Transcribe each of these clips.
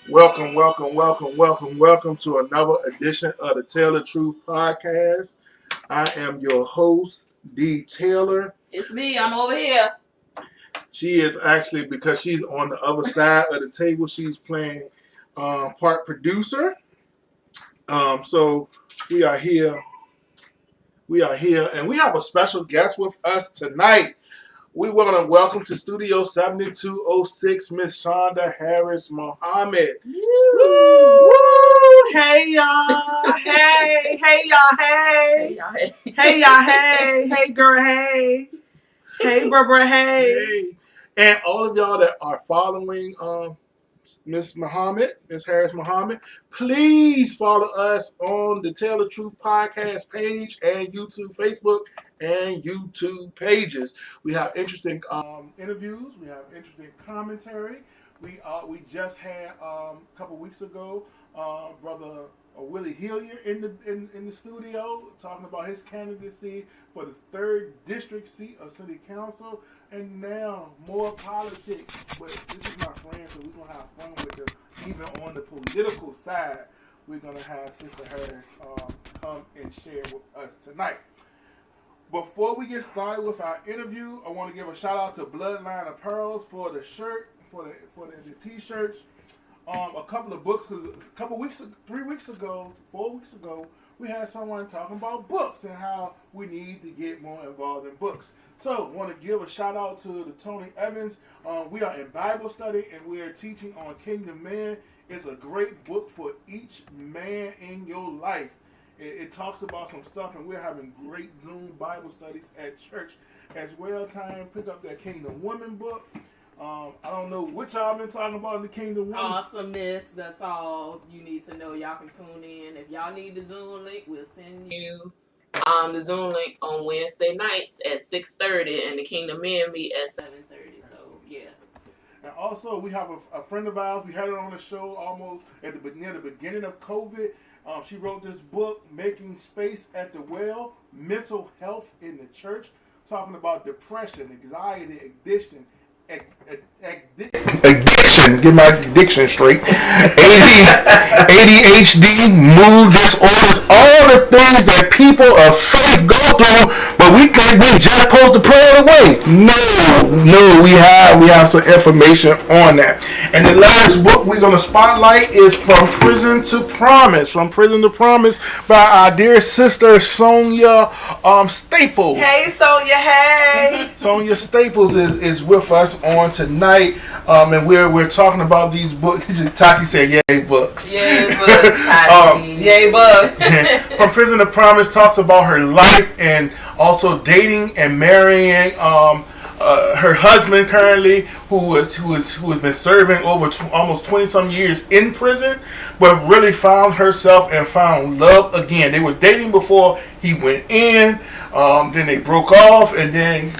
Welcome to another edition of the Tell the Truth podcast. I am your host, D. Taylor. It's me. I'm over here. She is actually, because she's on the other side of the table, she's playing part producer. So we are here. And we have a special guest with us tonight. We want to welcome to Studio 7206 Miss Shonda Harris-Muhammed. Woo! Hey y'all! Hey y'all! Hey! Hey y'all! Hey! Hey girl! Hey! Hey bruh! Hey! And all of y'all that are following Miss Harris-Muhammed, please follow us on the Tell the Truth podcast page and YouTube, Facebook, and YouTube pages. We have interesting interviews. We have interesting commentary. We just had a couple weeks ago, brother Willie Hillier in the studio talking about his candidacy for the 3rd district seat of city council. And now more politics, but this is my friend, so we're gonna have fun with them. Even on the political side, we're gonna have Sister Harris come and share with us tonight. Before we get started with our interview, I want to give a shout out to Bloodline Apparel for the shirt, for the t-shirts. A couple of books, because 4 weeks ago, we had someone talking about books and how we need to get more involved in books. So, I want to give a shout out to the Tony Evans. We are in Bible study and we are teaching on Kingdom Man. It's a great book for each man in your life. It talks about some stuff, and we're having great Zoom Bible studies at church as well. Time pick up that Kingdom Woman book. I don't know what y'all been talking about in the Kingdom Woman. Awesomeness. That's all you need to know. Y'all can tune in. If y'all need the Zoom link, we'll send you the Zoom link on Wednesday nights at 6:30, and the Kingdom Men meet at 7:30. So yeah. And also, we have a friend of ours. We had her on the show almost near the beginning of COVID. She wrote this book, Making Space at the Well, Mental Health in the Church, talking about depression, anxiety, addiction, get my addiction straight, ADHD, mood disorders, all the things that people of faith go through, but we think we just supposed to pray it away. No, we have some information on that. And the last book we're going to spotlight is From Prison to Promise, by our dear sister Sonia Staples. Hey Sonia! Hey! Sonia Staples is with us on tonight, and we're talking about these books. Tati said, "Yay books!" Yay books! Tati. Yay books! From Prison to Promise talks about her life and also dating and marrying her husband currently, who has been serving over almost 20-some years in prison, but really found herself and found love again. They were dating before he went in, then they broke off, and then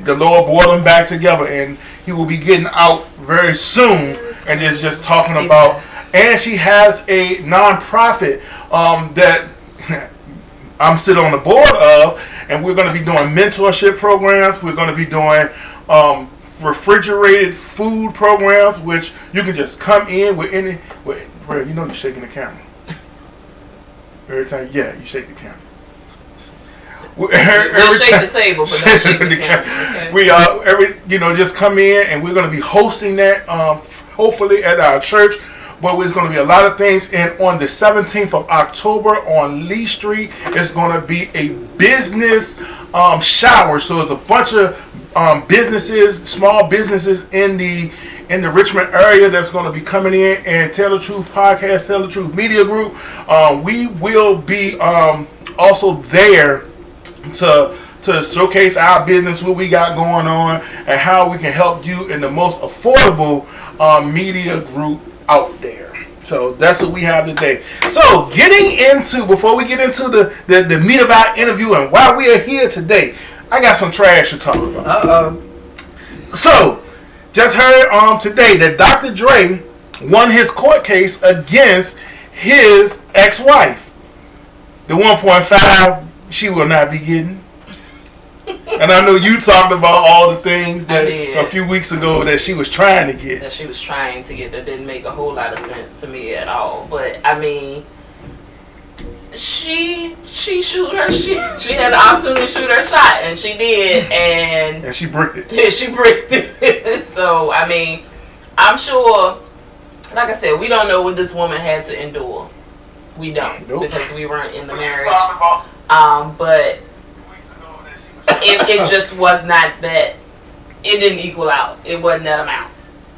the Lord brought them back together, and he will be getting out very soon. And just talking about, and she has a nonprofit that I'm sitting on the board of, and we're going to be doing mentorship programs. We're going to be doing refrigerated food programs, which you can just come in with any. You're shaking the camera every time. Yeah, you shake the camera. We'll shake the table, but don't shake the camera. Okay. We just come in, and we're going to be hosting that hopefully at our church. But there's going to be a lot of things. And on the 17th of October on Lee Street, it's going to be a business shower. So there's a bunch of businesses, small businesses in the Richmond area that's going to be coming in. And Tell the Truth Podcast, Tell the Truth Media Group, we will be also there to showcase our business, what we got going on, and how we can help you in the most affordable media group out there. So that's what we have today. So before we get into the meat of our interview and why we are here today, I got some trash to talk about. So, just heard today that Dr. Dre won his court case against his ex-wife. The 1.5 she will not be getting. And I know you talked about all the things I that did. a few weeks ago that she was trying to get. That she was trying to get that didn't make a whole lot of sense to me at all. But I mean, she shoot her she had the opportunity to shoot her shot, and she did, and she bricked it. she bricked it. So I mean, I'm sure, like I said, we don't know what this woman had to endure. We don't, nope. because we weren't in the marriage. But it just was not that. It didn't equal out. It wasn't that amount.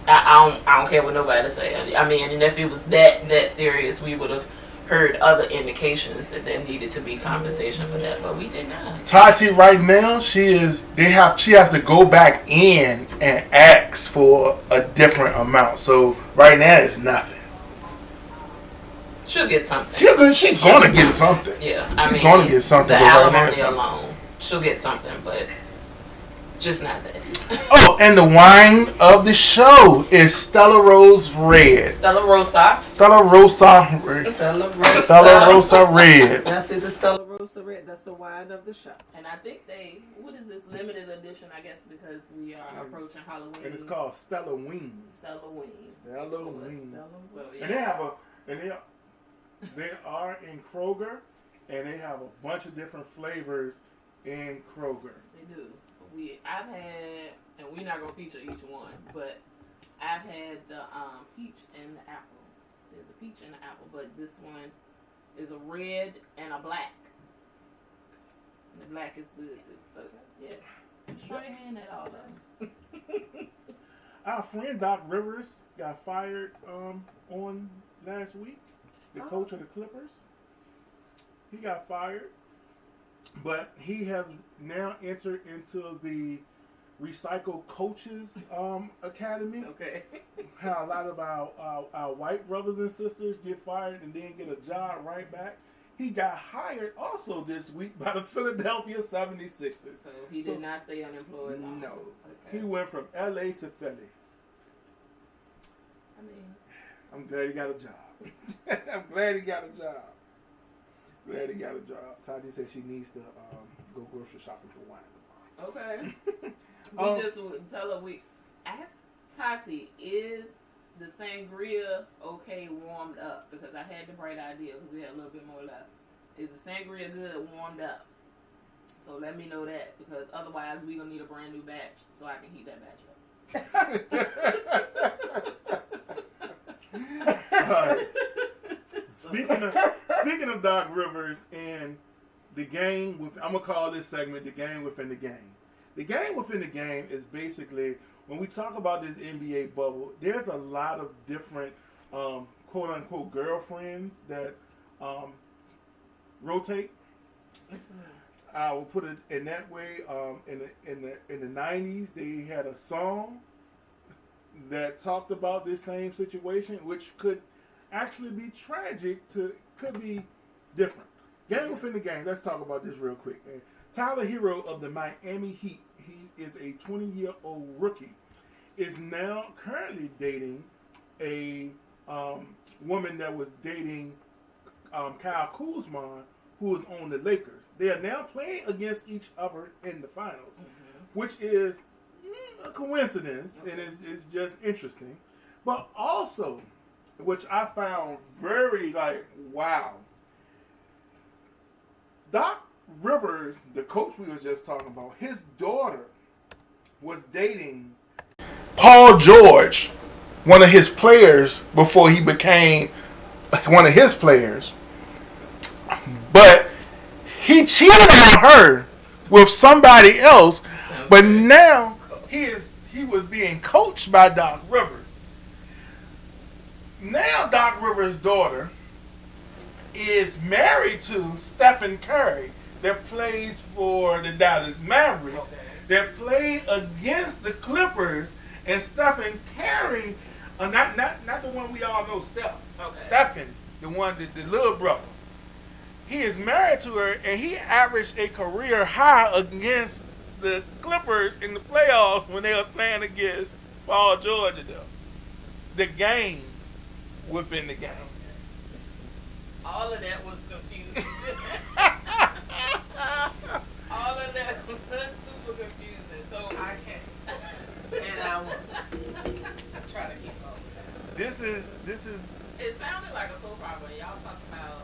I don't care what nobody say. I mean, and if it was that serious, we would have heard other indications that there needed to be compensation for that, but we did not. Tati right now, she has to go back in and ask for a different amount. So right now it's nothing. She'll get something. She's gonna get something. Yeah, she's gonna get something. The alimony alone, she'll get something, but just not that. Oh, and the wine of the show is Stella Rose Red. Stella Rosa. Stella Rosa. Red. That's it, the Stella Rosa Red. That's the wine of the show. And I think what is this limited edition, I guess, because we are approaching Halloween. And it's called Stella Wings. Stella Wings. Stella Wings. So, yeah. And they are in Kroger, and they have a bunch of different flavors in Kroger. They do. I've had, and we're not gonna feature each one, but I've had the peach and the apple. There's a peach and an apple, but this one is a red and a black. And the black is good too. So yeah, try your hand at all of them. Our friend Doc Rivers got fired on last week. The coach of the Clippers. He got fired. But he has now entered into the Recycle Coaches Academy. Okay. How a lot of our white brothers and sisters get fired and then get a job right back. He got hired also this week by the Philadelphia 76ers. So he did not stay unemployed long. No. Okay. He went from LA to Philly. I mean, I'm glad he got a job. I'm glad he got a job. Glad he got a job. Tati said she needs to go grocery shopping for wine tomorrow. okay. We just tell her we ask Tati, is the sangria okay warmed up? Because I had the bright idea because we had a little bit more left. Is the sangria good warmed up? So let me know that, because otherwise we're gonna need a brand new batch so I can heat that batch up. Speaking of Doc Rivers and the game, I'm going to call this segment the game within the game. The game within the game is basically, when we talk about this NBA bubble, there's a lot of different quote-unquote girlfriends that rotate. I will put it in that way. In the 90s, they had a song that talked about this same situation, which could actually be tragic could be different. Game within the game. Let's talk about this real quick. Tyler Hero of the Miami Heat, he is a 20-year-old rookie, is now currently dating a woman that was dating Kyle Kuzma, who is on the Lakers. They are now playing against each other in the finals, which is a coincidence, and it's just interesting. But also, which I found very wow. Doc Rivers, the coach we were just talking about, his daughter was dating Paul George, one of his players before he became one of his players. But he cheated on her with somebody else, but now he was being coached by Doc Rivers. Now Doc Rivers' daughter is married to Stephen Curry that plays for the Dallas Mavericks, that played against the Clippers, and Stephen Curry, not the one we all know, Stephen, the one the little brother. He is married to her, and he averaged a career high against the Clippers in the playoffs when they were playing against Paul George and them. The game within the game. All of that was confusing. All of that was super confusing. So I can't. And I won't. I try to keep up. This is. it sounded like a soap opera. Y'all talk about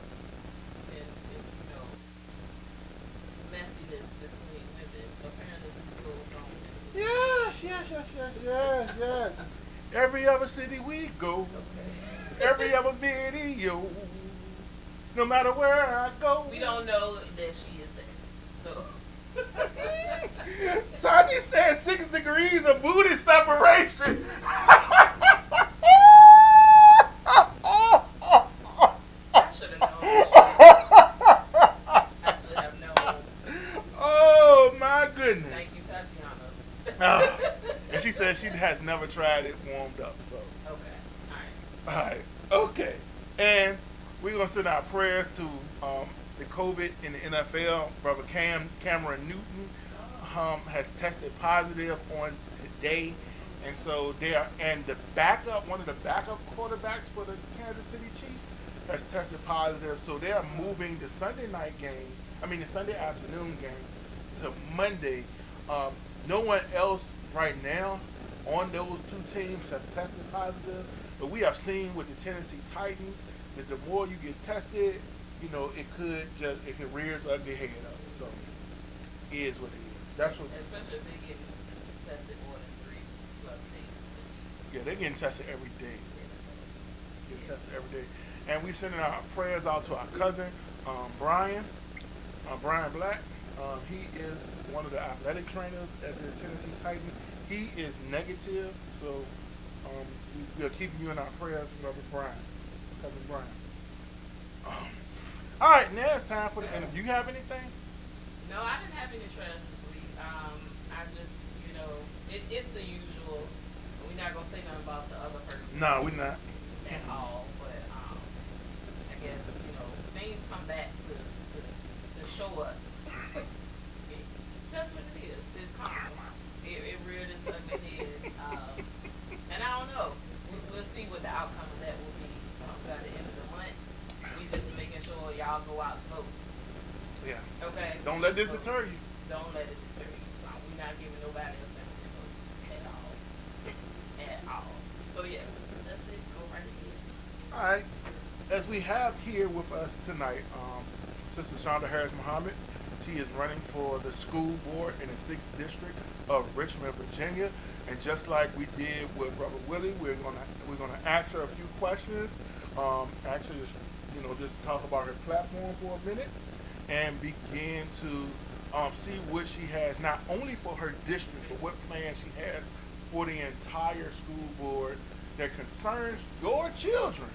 messiness between women. Apparently, this goes on. Yes. Every other city we go, every other video, no matter where I go. We don't know that she is there. So. So I just said 6 degrees of booty separation. I should have known. I should have known. Oh my goodness. Thank you, Tatiana. And she said she has never tried it warmed up. So. Okay. All right. Okay. And we're gonna send our prayers to the COVID in the NFL. Brother Cameron Newton has tested positive on today, and so they are. And the backup, one of the backup quarterbacks for the Kansas City Chiefs, has tested positive. So they are moving the Sunday night game. The Sunday afternoon game to Monday. No one else right now on those two teams have tested positive, but we have seen with the Tennessee Titans that the more you get tested, it can rear its ugly head up. So it is what it is. That's what. Especially if they get tested more than 3 plus days. Yeah, they're getting tested every day. Getting tested every day, and we sending our prayers out to our cousin Brian Black. He is one of the athletic trainers at the Tennessee Titans. He is negative, so we are keeping you in our prayers, Brother Brian, cousin Brian. All right, now it's time for the interview. You have anything? No, I didn't have any trash this week. I just, it's the usual. We're not gonna say nothing about the other person. No, we're not at all. But I guess things come back to show us. That's what it is. It's karma. It reared its ugly head. And I don't know. We'll see what the outcome of that will be by the end of the month. We just making sure y'all go out and vote. Yeah. Okay. Don't let this deter you. Don't let it deter you. We're not giving nobody else that to vote at all. At all. So yeah, that's it. Go right ahead. All right. As we have here with us tonight, Sister Shonda Harris-Muhammed. She is running for the school board in the 6th district of Richmond, Virginia. And just like we did with Brother Willie, we're gonna ask her a few questions. Actually, just talk about her platform for a minute, and begin to see what she has not only for her district, but what plans she has for the entire school board that concerns your children.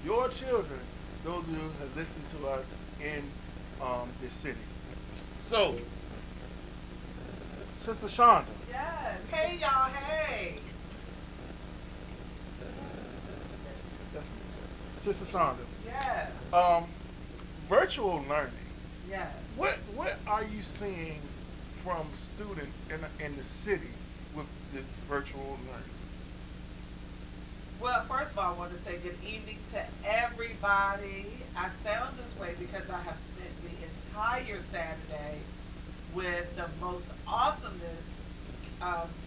Your children, those of you who have listened to us in this city. So, Sister Shonda. Yes. Hey, y'all. Hey. Sister Shonda. Yes. Virtual learning. Yes. What are you seeing from students in the city with this virtual learning? Well, first of all, I want to say good evening to everybody. I sound this way because I have spent the entire Saturday with the most awesomest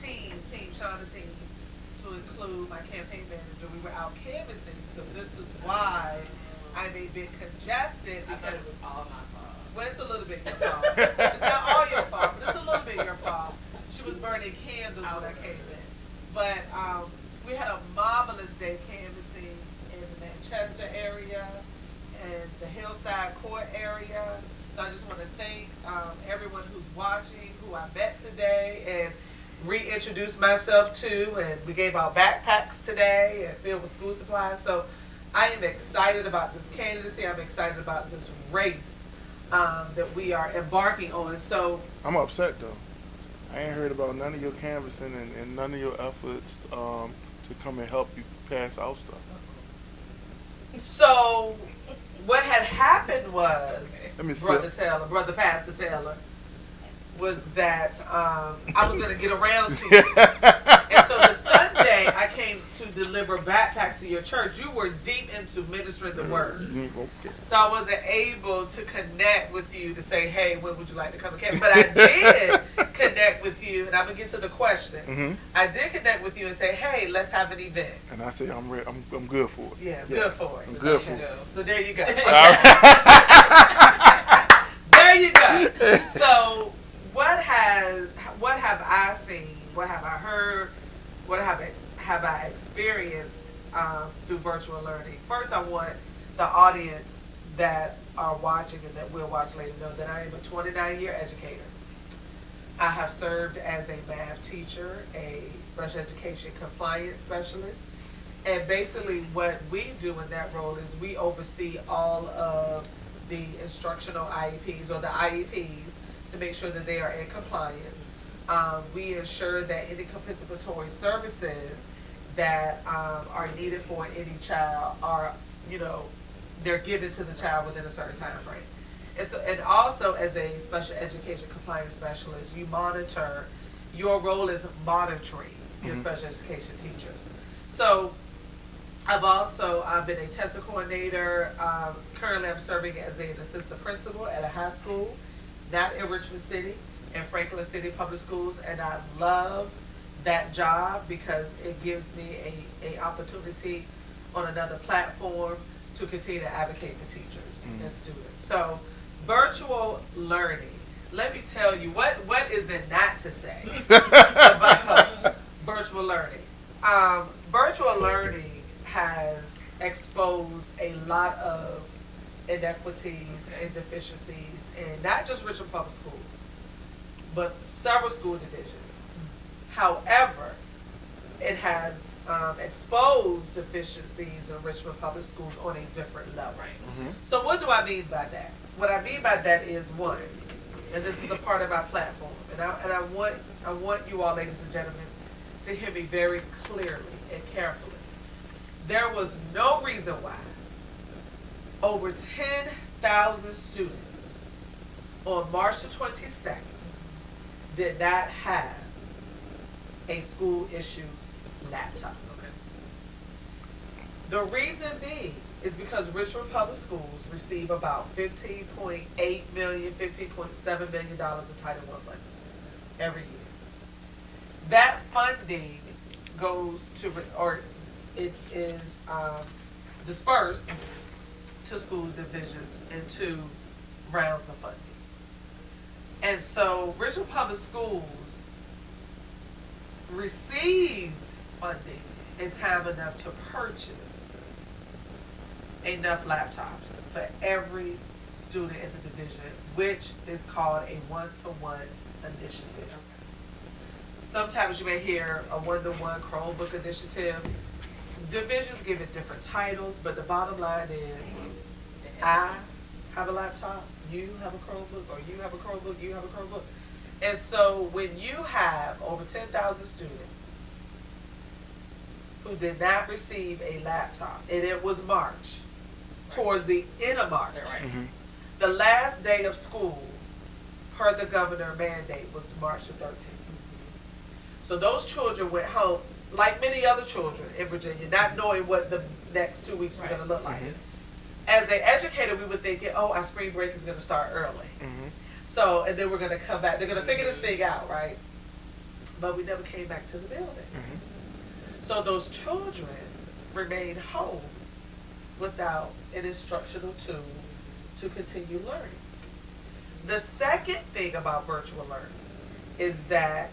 team Shonda team, to include my campaign manager. We were out canvassing, so this is why I'm a bit congested. I thought Because it was all my fault. well, it's a little bit your fault. It's not all your fault, but it's a little bit your fault. She was burning candles when I came in. But we had a marvelous day canvassing in the Manchester area and the Hillside Court area. So I just want to thank everyone who's watching, who I met today, and reintroduce myself to. And we gave out backpacks today and filled with school supplies. So I am excited about this candidacy. I'm excited about this race that we are embarking on. So I'm upset though. I ain't heard about none of your canvassing and none of your efforts to come and help you pass out stuff. So what had happened was, Brother Pastor Taylor, was that I was going to get around to it. And so the Sunday I came to deliver backpacks to your church, you were deep into ministering the word. Okay. So I wasn't able to connect with you to say, hey, when would you like to come to camp? But I did connect with you, and I'm going to get to the question. I did connect with you and say, hey, let's have an event. And I said, I'm ready. I'm good for it. Yeah, good for it. I'm good for it. So there you go. There you go. So what have I seen? What have I heard? What have I experienced through virtual learning? First, I want the audience that are watching and that will watch later know that I am a 29-year educator. I have served as a math teacher, a special education compliance specialist, and basically what we do in that role is we oversee all of the instructional IEPs or the IEPs to make sure that they are in compliance. We ensure that any compensatory services that are needed for any child are, they're given to the child within a certain time frame. And also as a special education compliance specialist, you monitor, your role is monitoring your special education teachers. So I've been a testing coordinator. Currently I'm serving as an assistant principal at a high school, not in Richmond City, in Franklin City Public Schools, and I love that job because it gives me a opportunity on another platform to continue to advocate for teachers and students. So virtual learning, let me tell you, what is it not to say about virtual learning? Virtual learning has exposed a lot of inequities and deficiencies in not just Richmond Public Schools, but several school divisions. However, it has exposed deficiencies in Richmond Public Schools on a different level. So what do I mean by that? What I mean by that is, one, and this is a part of our platform, and I want you all, ladies and gentlemen, to hear me very clearly and carefully. There was no reason why over 10,000 students on March the 22nd did not have a school-issued laptop. The reason being is because Richmond Public Schools receive about $15.8 million, $15.7 million in Title I funding every year. That funding goes to, or it is dispersed to school divisions in 2 rounds of funding. And so Richmond Public Schools received funding in time enough to purchase enough laptops for every student in the division, which is called a one-to-one initiative. Sometimes you may hear a one-to-one Chromebook initiative. Divisions give it different titles, but the bottom line is, I have a laptop, you have a Chromebook, or you have a Chromebook, you have a Chromebook. And so when you have over 10,000 students who did not receive a laptop, and it was March, towards the end of March, the last day of school, per the governor mandate, was March the 13th. So those children went home, like many other children in Virginia, not knowing what the next 2 weeks were going to look like. As an educator, we were thinking, oh, our spring break is going to start early. So, and then we're going to come back. They're going to figure this thing out, right? But we never came back to the building. So those children remained home without an instructional tool to continue learning. The second thing about virtual learning is that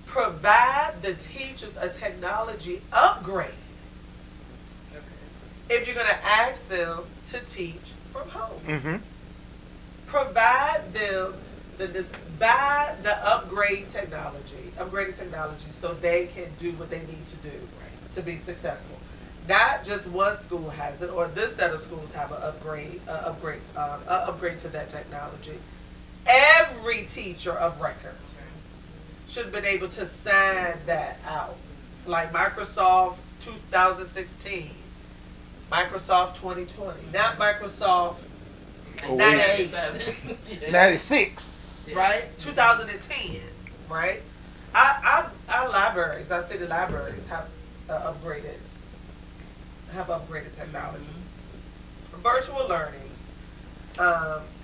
provide the teachers a technology upgrade if you're going to ask them to teach from home. Provide them buy the upgraded technology so they can do what they need to do to be successful. Not just one school has it, or this set of schools have an upgrade to that technology. Every teacher of record should have been able to sign that out, like Microsoft 2016, Microsoft 2020, not Microsoft 98, 96, right? 2010, right? Our libraries, our city libraries have upgraded technology. Virtual learning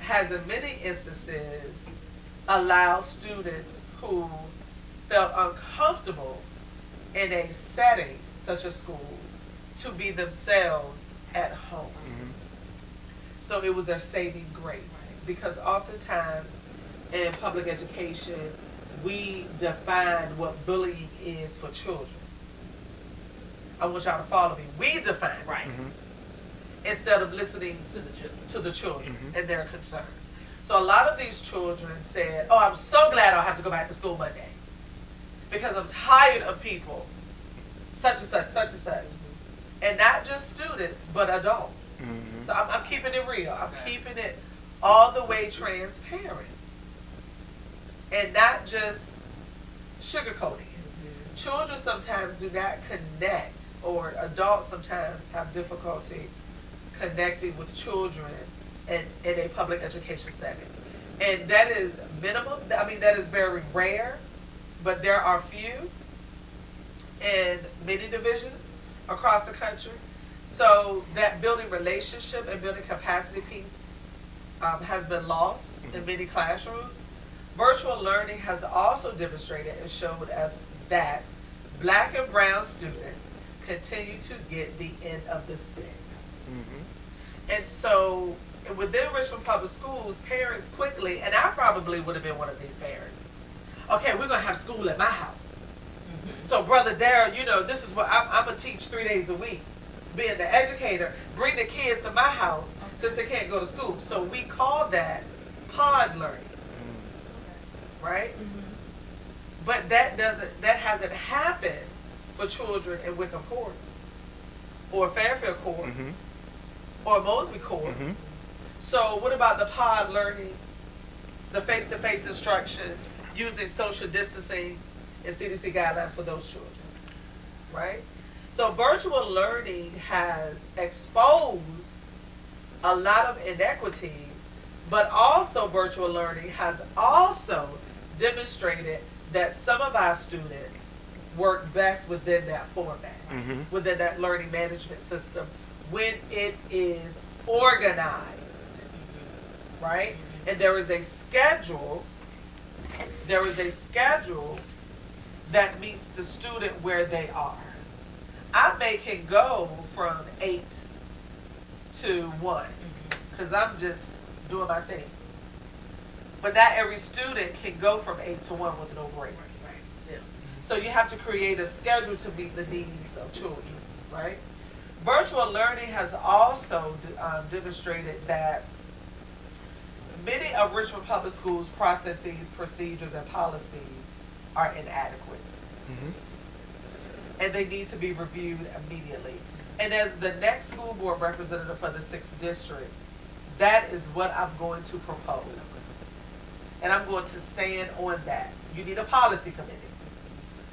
has in many instances allowed students who felt uncomfortable in a setting such as school to be themselves at home. So it was their saving grace, because oftentimes in public education we define what bullying is for children. I want y'all to follow me. We define it, Right. instead of listening to the children and their concerns. So a lot of these children said, "Oh, I'm so glad I'll have to go back to school Monday because I'm tired of people such and such, such and such." And not just students, but adults. So I'm keeping it real. I'm keeping it all the way transparent. And not just sugarcoating. Children sometimes do not connect, or adults sometimes have difficulty connecting with children in a public education setting. And that is minimum. I mean, that is very rare, but there are few in many divisions across the country. So that building relationship and building capacity piece has been lost in many classrooms. Virtual learning has also demonstrated and showed us that Black and brown students continue to get the end of the stick. And so within Richmond Public Schools, parents quickly, and I probably would have been one of these parents, okay, we're going to have school at my house. So Brother Darrell, you know, this is what I'm going to teach 3 days a week. Being the educator, bring the kids to my house since they can't go to school. So we call that pod learning, right? But that hasn't happened for children in Wickham Court or Fairfield Court or Mosby Court. So what about the pod learning, the face-to-face instruction, using social distancing and CDC guidelines for those children, right? So virtual learning has exposed a lot of inequities, but also virtual learning has also demonstrated that some of our students work best within that format, within that learning management system, when it is organized, right? And there is a schedule that meets the student where they are. I can go from 8 to 1 because I'm just doing my thing. But not every student can go from 8 to 1 with no break. So you have to create a schedule to meet the needs of children, right? Virtual learning has also demonstrated that many of Richmond Public Schools' processes, procedures, and policies are inadequate. And they need to be reviewed immediately. And as the next school board representative for the 6th district, that is what I'm going to propose. And I'm going to stand on that. You need a policy committee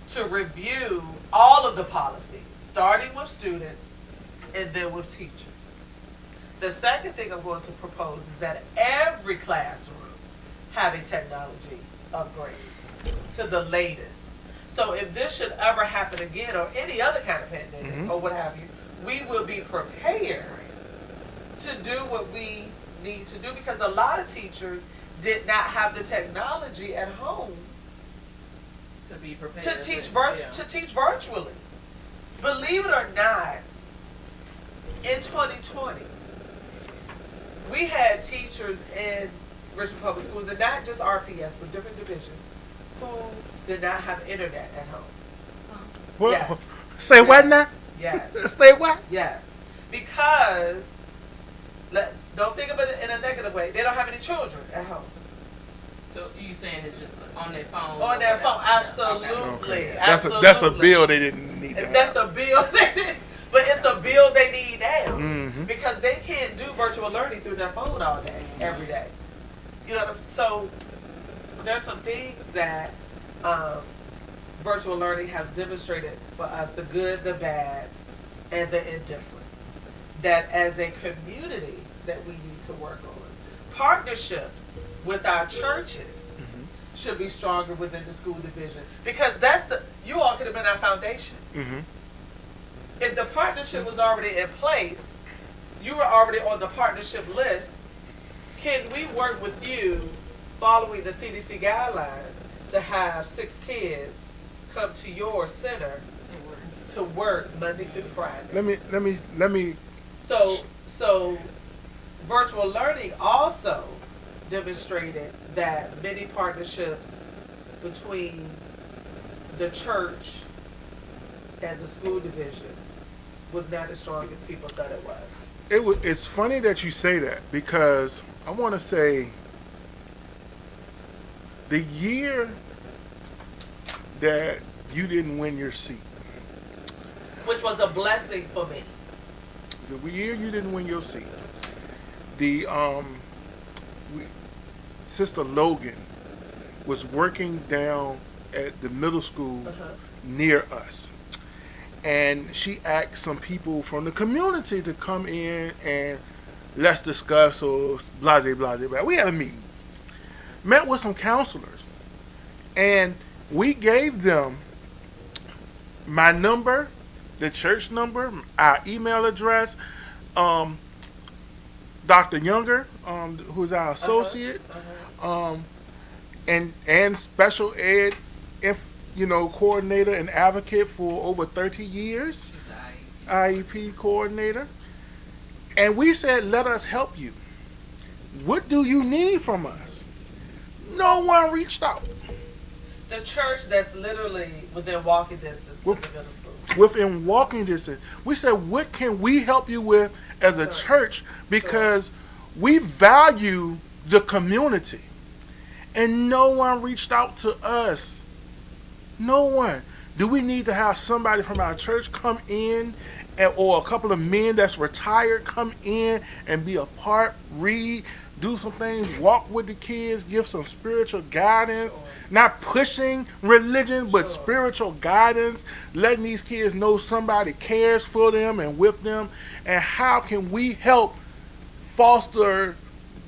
to review all of the policies, starting with students and then with teachers. The second thing I'm going to propose is that every classroom have a technology upgrade to the latest. So if this should ever happen again, or any other kind of pandemic, or what have you, we will be prepared to do what we need to do, because a lot of teachers did not have the technology at home To be prepared. to teach virtually. Believe it or not, in 2020, we had teachers in Richmond Public Schools, and not just RPS, but different divisions, who did not have internet at home. What? Yes. Say what now? Yes. Say what? Yes. Because, don't think of it in a negative way, they don't have any children at home. So you saying it's just on their phone? On their phone, absolutely. Okay. Absolutely. That's a bill they didn't need to have. That's a bill, but it's a bill they need now, because they can't do virtual learning through their phone all day, every day. You know what I'm saying? So there's some things that virtual learning has demonstrated for us, the good, the bad, and the indifferent, that as a community that we need to work on. Partnerships with our churches should be stronger within the school division, because you all could have been our foundation. if the partnership was already in place, you were already on the partnership list, can we work with you following the CDC guidelines to have 6 kids come to your center to work Monday through Friday? Let me. So virtual learning also demonstrated that many partnerships between the church and the school division was not as strong as people thought it was. It's funny that you say that, because I want to say the year that you didn't win your seat, Which was a blessing for me. the year you didn't win your seat, the Sister Logan was working down at the middle school near us, and she asked some people from the community to come in and let's discuss, or blah blah blah. We had a meeting, met with some counselors, and we gave them my number, the church number, our email address. Dr. Younger, who's our associate, and special ed, coordinator and advocate for over 30 years, IEP coordinator. And we said, let us help you. What do you need from us? No one reached out. The church that's literally within walking distance to the middle school. Within walking distance. We said, what can we help you with as a church? Because we value the community. And no one reached out to us. No one. Do we need to have somebody from our church come in, or a couple of men that's retired come in and be a part, read, do some things, walk with the kids, give some spiritual guidance, not pushing religion, but spiritual guidance, letting these kids know somebody cares for them and with them, and how can we help foster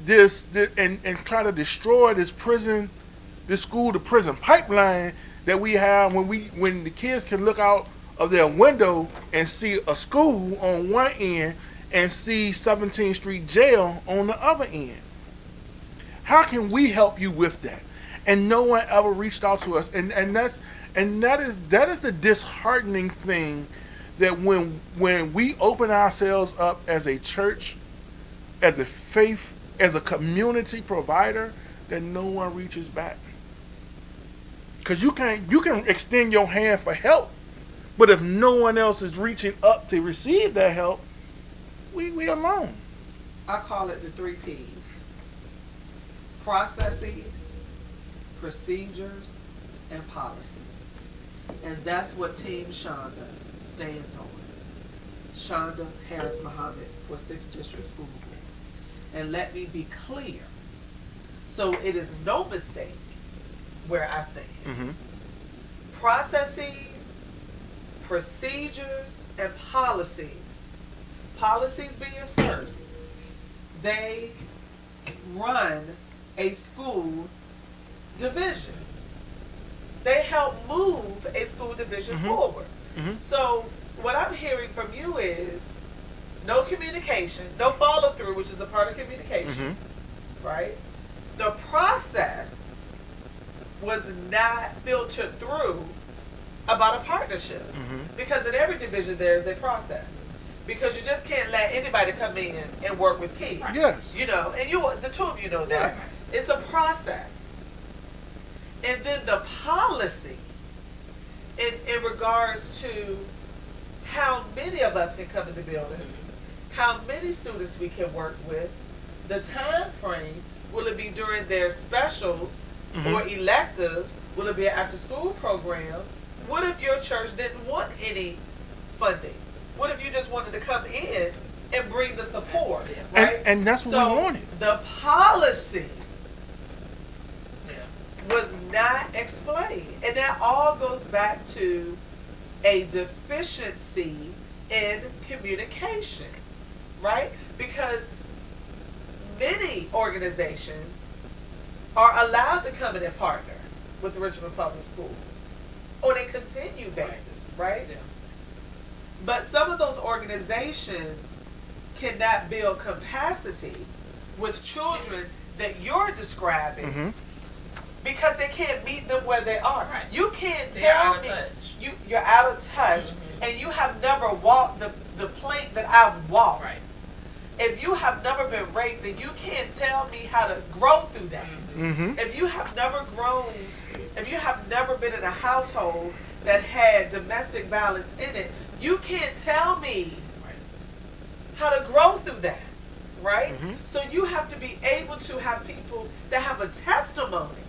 this and try to destroy this school to prison pipeline that we have when the kids can look out of their window and see a school on one end and see 17th Street Jail on the other end. How can we help you with that? And no one ever reached out to us, and that is the disheartening thing, that when we open ourselves up as a church, as a faith, as a community provider, that no one reaches back. Because you can extend your hand for help, but if no one else is reaching up to receive that help, we alone. I call it the 3 P's. Processes, procedures, and policies. And that's what Team Shonda stands on. Shonda Harris-Muhammed for 6th District School Board. And let me be clear, so it is no mistake where I stand. Mm-hmm. Processes, procedures, and policies. Policies being first, they run a school division. They help move a school division forward. Mm-hmm. So what I'm hearing from you is no communication, no follow through, which is a part of communication, right? The process was not filtered through about a partnership, because in every division there is a process. Because you just can't let anybody come in and work with kids. Yes. And the two of you know that. Yeah. It's a process. And then the policy in regards to how many of us can come in the building, how many students we can work with, the time frame, will it be during their specials or electives, will it be an after school program? What if your church didn't want any funding? What if you just wanted to come in and bring the support, right? And that's what we wanted. The policy was not explained. And that all goes back to a deficiency in communication, right? Because many organizations are allowed to come in and partner with Richmond Public Schools on a continued basis, right? But some of those organizations cannot build capacity with children that you're describing Mm-hmm. because they can't meet them where they are. Right. You can't They're tell out of me touch. you're out of touch and you have never walked the plank that I've walked. Right. If you have never been raped, then you can't tell me how to grow through that. Mm-hmm. If you have never grown, if you have never been in a household that had domestic violence in it, you can't tell me how to grow through that, right? Mhm. So you have to be able to have people that have a testimony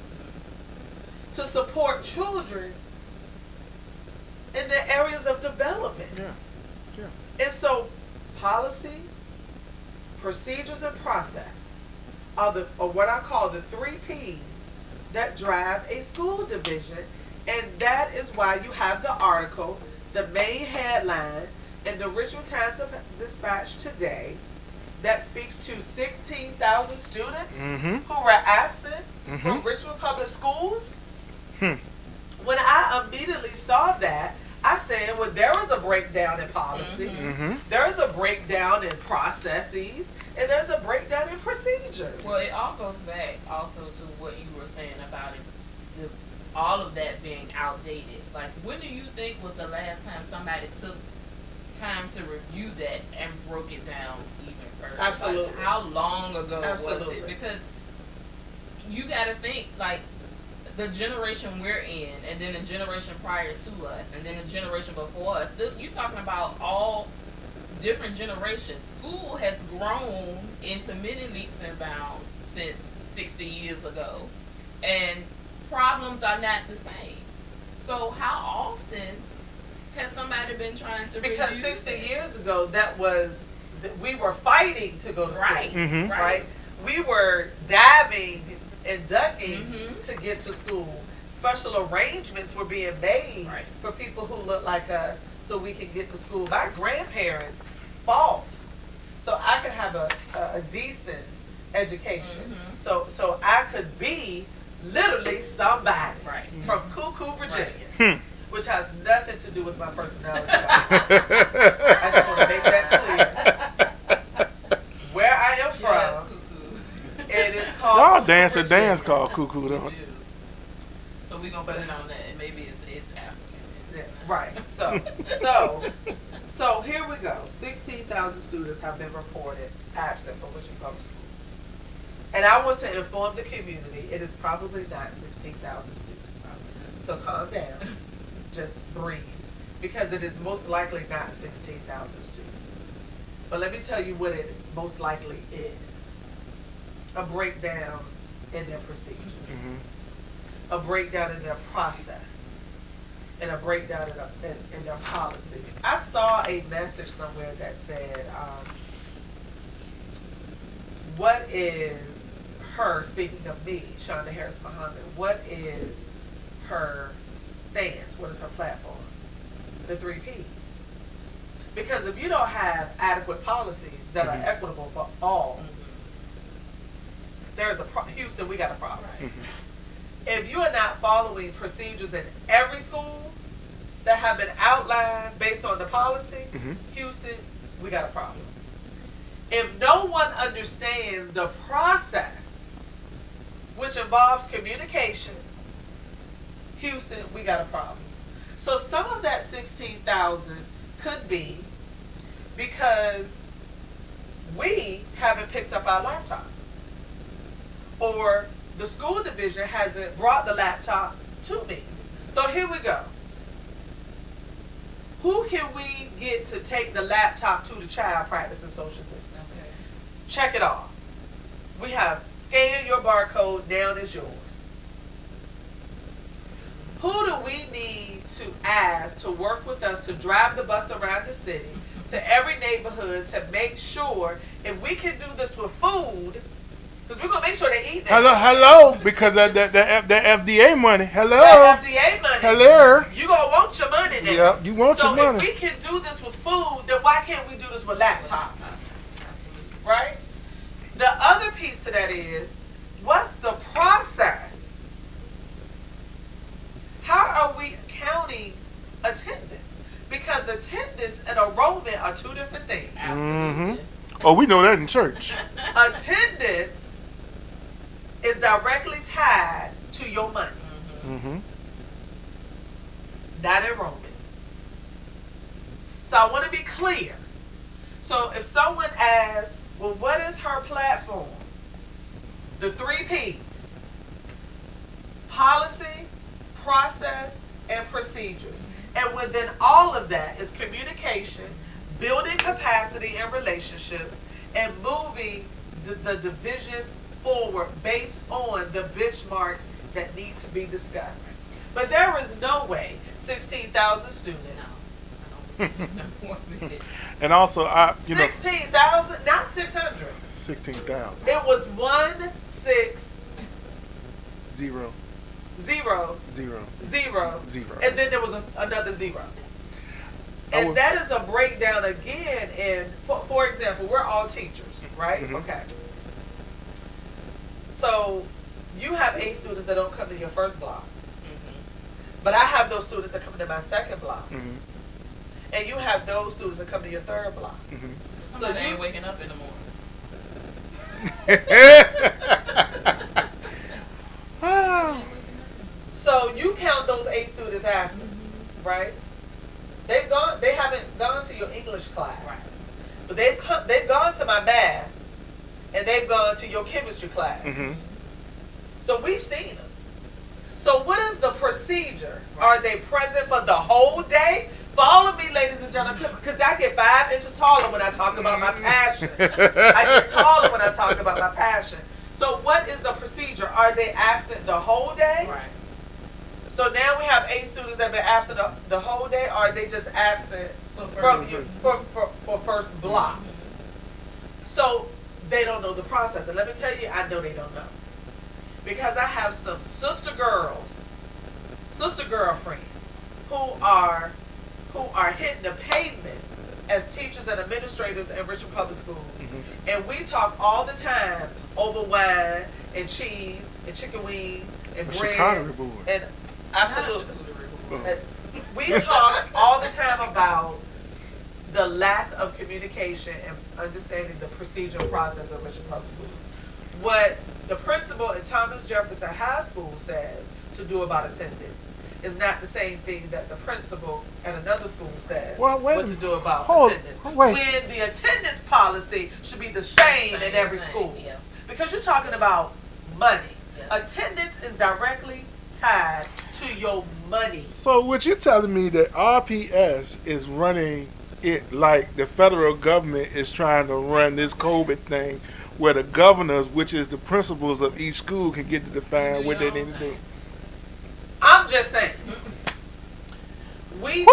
to support children in their areas of development. Yeah. Yeah. And so policy, procedures, and process are what I call the 3 P's that drive a school division. And that is why you have the article, the main headline in the Richmond Times-Dispatch today that speaks to 16,000 students Mm-hmm. who were absent Mhm. from Richmond Public Schools. Hmm. When I immediately saw that, I said, well, there is a breakdown in policy. Mm-hmm. There is a breakdown in processes, and there's a breakdown in procedures. Well, it all goes back also to what you were saying about it, all of that being outdated. Like, when do you think was the last time somebody took time to review that and broke it down even further? Absolutely. Like, how long ago was Absolutely. it? Because you got to think, like, the generation we're in, and then the generation prior to us, and then the generation before us. You're talking about all different generations. School has grown into many leaps and bounds since 60 years ago, and problems are not the same. So how often has somebody been trying to Because review 60 that? years ago, we were fighting to go to Right, school. Mhm. Right? We were diving and ducking Mhm. to get to school. Special arrangements were being made Right. for people who look like us so we could get to school. My grandparents fought so I could have a decent education. Mhm. So I could be literally somebody Right. from Cuckoo, Virginia, Hmm. which has nothing to do with my personality. I just want to make that clear. Where I am Yes, from, cuckoo. it is called Y'all Cuckoo, dance a Virginia. dance called cuckoo, We don't do. So we're gonna put it on that, and maybe it's African. Yeah, right. So here we go. 16,000 students have been reported absent from Richmond Public Schools. And I want to inform the community, it is probably not 16,000 students. So calm down. Just breathe. Because it is most likely not 16,000 students. But let me tell you what it most likely is. A breakdown in their procedures. Mm-hmm. A breakdown in their process, and a breakdown in their policy. I saw a message somewhere that said, what is her, speaking of me, Shonda Harris-Muhammed, what is her stance? What is her platform? The 3 Ps. Because if you don't have adequate policies that are equitable for all, there's Houston, we got a problem. If you are not following procedures in every school that have been outlined based on the policy, Mhm. Houston, we got a problem. If no one understands the process, which involves communication, Houston, we got a problem. So some of that 16,000 could be because we haven't picked up our laptop, or the school division hasn't brought the laptop to me. So here we go. Who can we get to take the laptop to the child practicing social distance? Okay. Check it off. We have scan your barcode, down is yours. Who do we need to ask to work with us to drive the bus around the city, to every neighborhood, to make sure if we can do this with food, because we're going to make sure they eat that. Hello, because the FDA money. Hello. That FDA money. Hello. You're going to want your money then. Yeah, you want so your money. if we can do this with food, then why can't we do this with laptops? Right? The other piece to that is, what's the process? How are we counting attendance? Because attendance attendance and enrollment are two different things. Absolutely. Oh, we know that in church. Attendance is directly tied to your money, Mm-hmm. not enrollment. So I want to be clear. So if someone asks, well, what is her platform? The 3 P's: policy, process, and procedures. And within all of that is communication, building capacity and relationships, and moving the division forward based on the benchmarks that need to be discussed. But there is no way 16,000 students. And also, 16,000, not 600. 16,000. It was 1 6 0 0 0 0, 0. and then there was another 0. I And would- that is a breakdown again. In, for example, we're all teachers, right? Mhm. Okay. So you have 8 students that don't come to your first block, but I have those students that come to my second block, Mm-hmm. and you have those students that come to your third block. Mm-hmm. So they ain't waking up in the morning. So you count those 8 students absent, right? They've gone. They haven't gone to your English class, Right. but they've gone to my math, and they've gone to your chemistry class. Mm-hmm. So we've seen them. So what is the procedure? Are they present for the whole day? Follow me, ladies and gentlemen, because I get 5 inches taller when I talk about my passion. I get taller when I talk about my passion. So what is the procedure? Are they absent the whole day? Right. So now we have 8 students that have been absent the whole day, or are they just absent from you for first block? So they don't know the process. And let me tell you, I know they don't know. Because I have some sister girlfriends who are hitting the pavement as teachers and administrators in Richmond Public Schools. Mm-hmm. And we talk all the time over wine and cheese and chicken wings and bread. Chicago board. And absolutely. Oh. And we talk all the time about the lack of communication and understanding the procedural process of Richmond Public Schools. What the principal at Thomas Jefferson High School says to do about attendance is not the same thing that the principal at another school says Well, wait a what to minute. do about Hold- attendance. wait. When the attendance policy should be the same in every school. Yeah. Because you're talking about money. Yeah. Attendance is directly tied to your money. So what you're telling me that RPS is running it like the federal government is trying to run this COVID thing, where the governors, which is the principals of each school, can get to define what they need to do. I'm just saying. We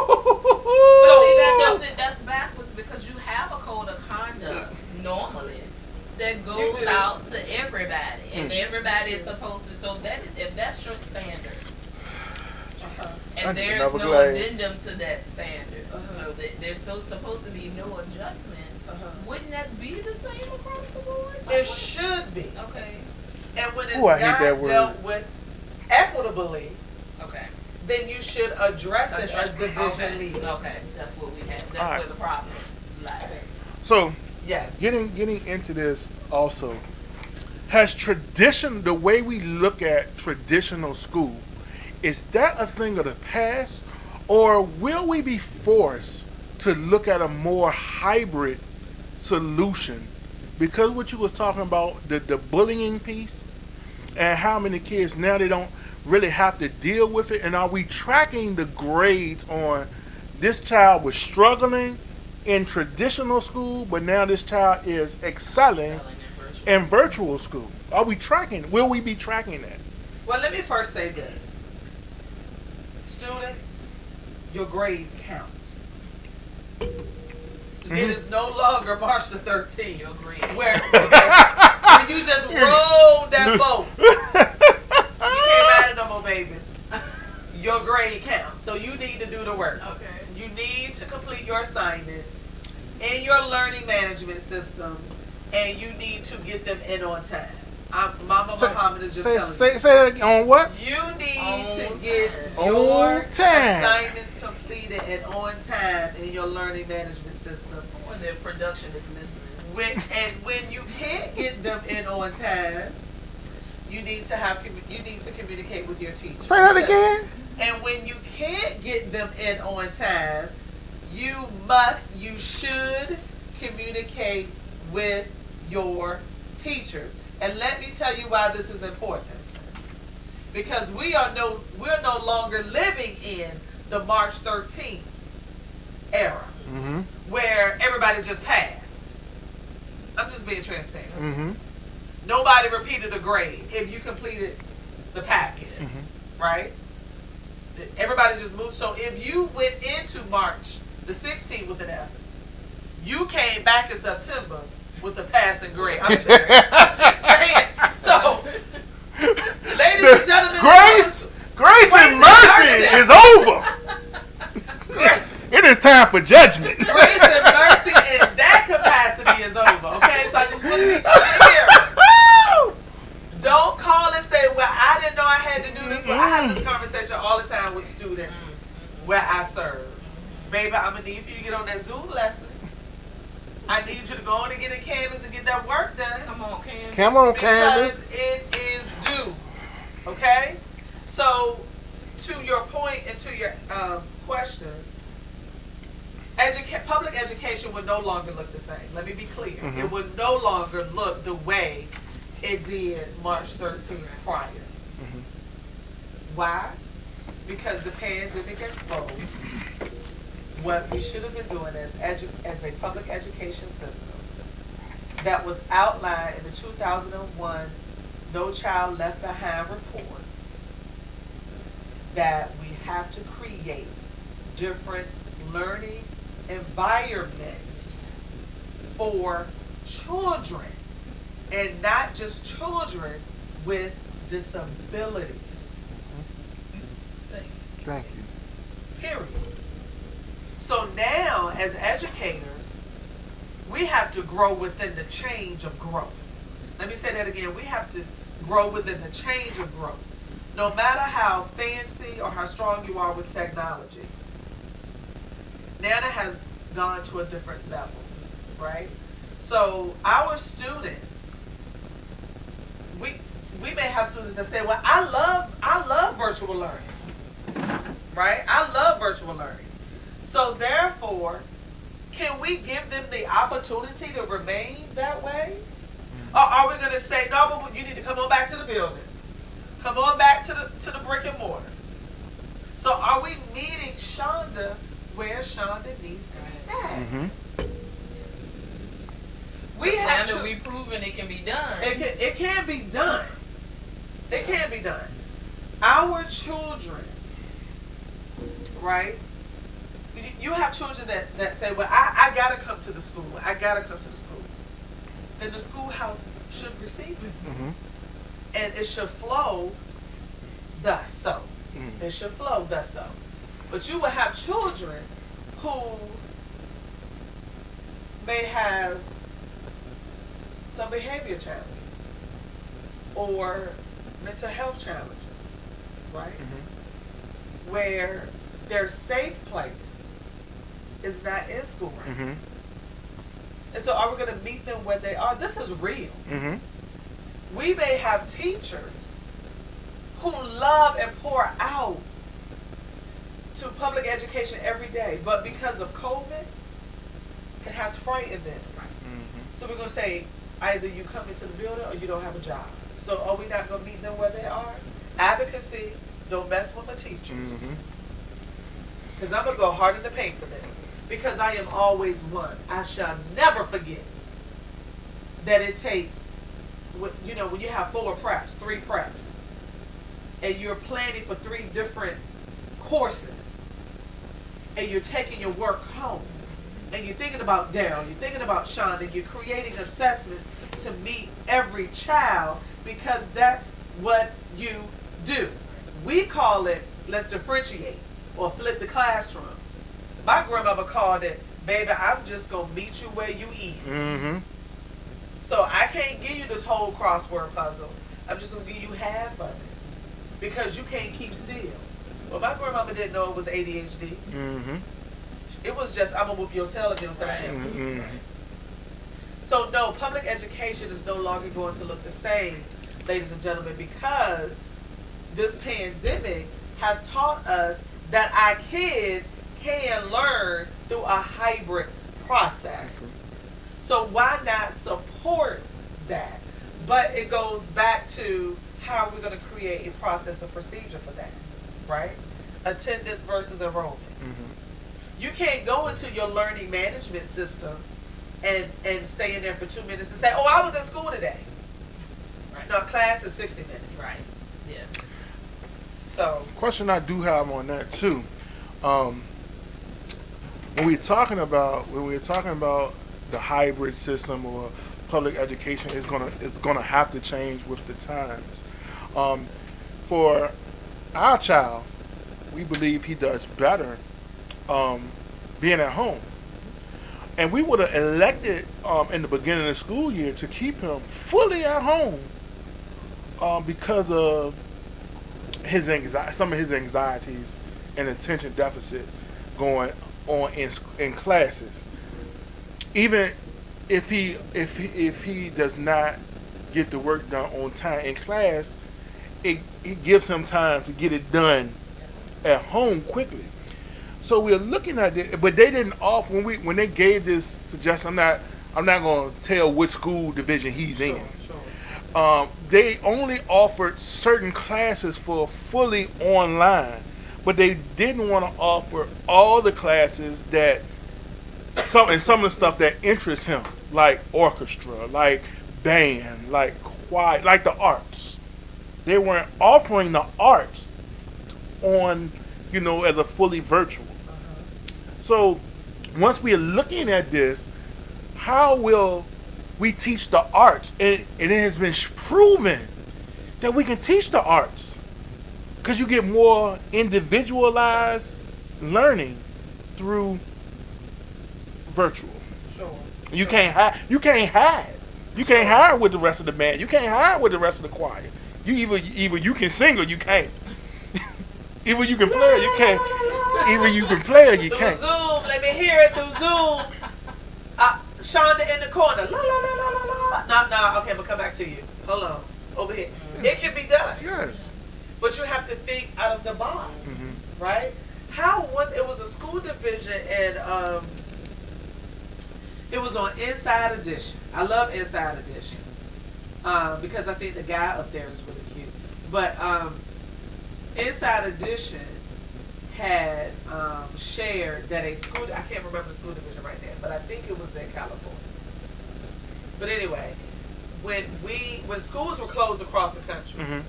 So that's backwards because you have a code of conduct normally that goes out to everybody, and everybody is supposed to. So that is, if that's your standard, and there's no addendum to that standard, so that there's still supposed to be no adjustment. Wouldn't that be the same across the board? it should be. Okay. And when it's Ooh, I hate not that word. dealt with equitably, Okay. then you should address it as division okay. leaders. Okay, that's what we have. That's All right. where the problem lies. So Yes. getting into this also, has tradition, the way we look at traditional school, is that a thing of the past, or will we be forced to look at a more hybrid solution? Because what you was talking about, the bullying piece, and how many kids now they don't really have to deal with it, and are we tracking the grades on this child was struggling in traditional school, but now this child is excelling in virtual school? Are we tracking? Will we be tracking that? Well, let me first say this. Students, your grades count. It is no longer March the 13th. You agree? Where you just rolled that boat. You can't ride it no more, babies. Your grade counts. So you need to do the work. Okay. You need to complete your assignment in your learning management system, and you need to get them in on time. Mama Muhammad is just telling say that on what? you need to On get time. your On time. assignments completed completed and on time in your learning management system. When the production is listening. When you can't get them in on time, you need to communicate with your teacher. Say that again. And when you can't get them in on time, you should communicate with your teachers. And let me tell you why this is important. Because we're no longer living in the March 13th era, where everybody just passed. I'm just being transparent. Nobody repeated a grade if you completed the packets, right? Everybody just moved. So if you went into March the 16th with an F, you came back in September with a passing grade. I'm just saying. So, ladies and gentlemen, grace and mercy is over. It is time for judgment. Grace and mercy in that capacity is over. Okay, so I just want to be clear. Don't call and say, well, I didn't know I had to do this. Well, I have this conversation all the time with students where I serve. Baby, I'm going to need for you to get on that Zoom lesson. I need you to go on and get in Canvas and get that work done. Come on, Canvas. Come on, Canvas. Because it is due. Okay? So, to your point and to your question, public education would no longer look the same. Let me be clear. It would no longer look the way it did March 13th prior. Why? Because the pandemic exposed what we should have been doing as a public education system that was outlined in the 2001 No Child Left Behind report, that we have to create different learning environments for children, and not just children with disabilities. Thank you. Period. So now, as educators, we have to grow within the change of growth. Let me say that again. We have to grow within the change of growth. No matter how fancy or how strong you are with technology, NANA has gone to a different level, right? So our students, we may have students that say, well, I love virtual learning, right? I love virtual learning. So therefore, can we give them the opportunity to remain that way? Or are we going to say, no, but you need to come on back to the building. Come on back to the brick and mortar. So are we meeting Shonda where Shonda needs to be at? We have to. We've proven it can be done. It can be done. It can be done. Our children, right? You have children that say, well, I got to come to the school. I got to come to the school. Then the schoolhouse should receive it. And it should flow thus so. It should flow thus so. But you will have children who may have some behavior challenges or mental health challenges, right? Where their safe place is not in school right now. And so are we going to meet them where they are? This is real. We may have teachers who love and pour out to public education every day, but because of COVID, it has frightened them. So we're going to say, either you come into the building or you don't have a job. So are we not going to meet them where they are? Advocacy, don't mess with the teachers. Because I'm going to go hard in the paint for them. Because I am always one. I shall never forget that it takes, you know, when you have 4 preps, 3 preps, and you're planning for 3 different courses, and you're taking your work home, and you're thinking about Daryl, you're thinking about Shonda, you're creating assessments to meet every child, because that's what you do. We call it, let's differentiate, or flip the classroom. My grandmother called it, baby, I'm just going to meet you where you eat. So I can't give you this whole crossword puzzle. I'm just going to give you half of it. Because you can't keep still. Well, my grandmama didn't know it was ADHD. Mm-hmm. It was just, I'm going to whoop your tail if you don't say Mm-hmm. So, no, public education is no longer going to look the same, ladies and gentlemen, because this pandemic has taught us that our kids can learn through a hybrid process. So why not support that? But it goes back to how we're going to create a process of procedure for that, right? Attendance versus enrollment. Mm-hmm. You can't go into your learning management system and stay in there for 2 minutes and say, oh, I was in school today. Right. No, class is 60 minutes. Right. Yeah. So, Question I do have on that too. When we're talking about the hybrid system or public education, is gonna have to change with the times. For our child, we believe he does better being at home. And we would have elected in the beginning of the school year to keep him fully at home because of his anxiety, some of his anxieties and attention deficit going on in classes. Even if he does not get the work done on time in class, it gives him time to get it done at home quickly. So we're looking at it, but they didn't offer when they gave this suggestion. I'm not going to tell which school division he's in. sure. They only offered certain classes for fully online, but they didn't want to offer all the classes that some of the stuff that interests him, like orchestra, like band, like choir, like the arts. They weren't offering the arts on, as a fully virtual. So once we are looking at this, how will we teach the arts? And it has been proven that we can teach the arts because you get more individualized learning through virtual. Sure. You can't hide. You can't hide with the rest of the band. You can't hide with the rest of the choir. You either you can sing or you can't. Either you can play or you can't. Either you can play or you Through can't. Zoom, let me hear it through Zoom. Shonda in the corner. La la la la la la. No, okay, I'm gonna come back to you. Hold on. Over here. It can be done. Yes. But you have to think out of the box. Mm-hmm. Right? It was a school division and it was on Inside Edition. I love Inside Edition. Because I think the guy up there is really cute. But Inside Edition had shared that I can't remember the school division right now, but I think it was in California. But anyway, when schools were closed across the country, Mm-hmm.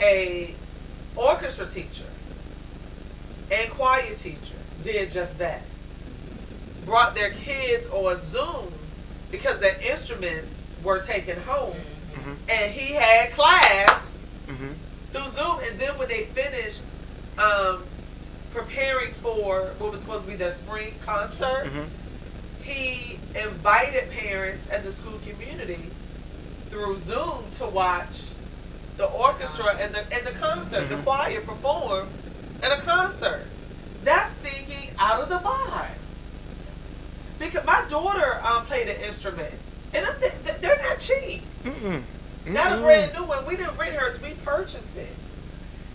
a orchestra teacher and choir teacher did just that. Brought their kids on Zoom because their instruments were taken home, Mm-hmm. and he had class Mm-hmm. through Zoom. And then when they finished preparing for what was supposed to be their spring concert, Mm-hmm. he invited parents and the school community through Zoom to watch the orchestra and the concert, the Mhm. choir perform in a concert. That's thinking out of the box. Because my daughter played an instrument, and they're not cheap. Mm-mm. Not a brand new one. We didn't rent hers. We purchased it.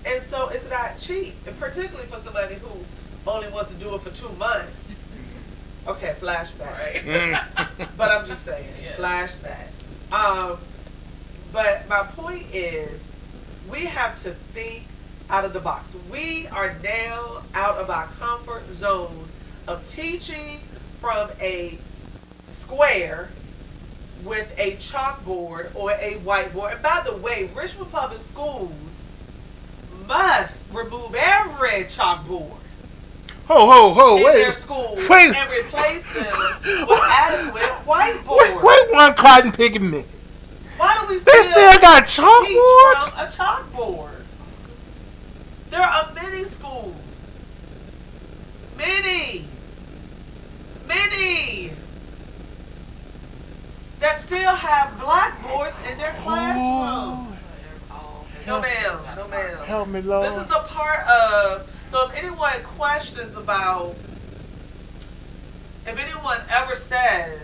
And so it's not cheap, and particularly for somebody who only wants to do it for 2 months. Okay, flashback. Mm. But I'm just saying, Yeah. flashback. But my point is, we have to think out of the box. We are now out of our comfort zone of teaching from a square with a chalkboard or a whiteboard. And by the way, Richmond Public Schools must remove every chalkboard Ho, in wait. their schools Wait. and replace them with adequate whiteboards. Wait one cotton picking minute. Why do we They still got teach chalkboards? from a chalkboard? There are many schools, many, that still have blackboards in their classroom. No, ma'am. No, ma'am. Help me, Lord. This is a part of. So if anyone questions about, if anyone ever says,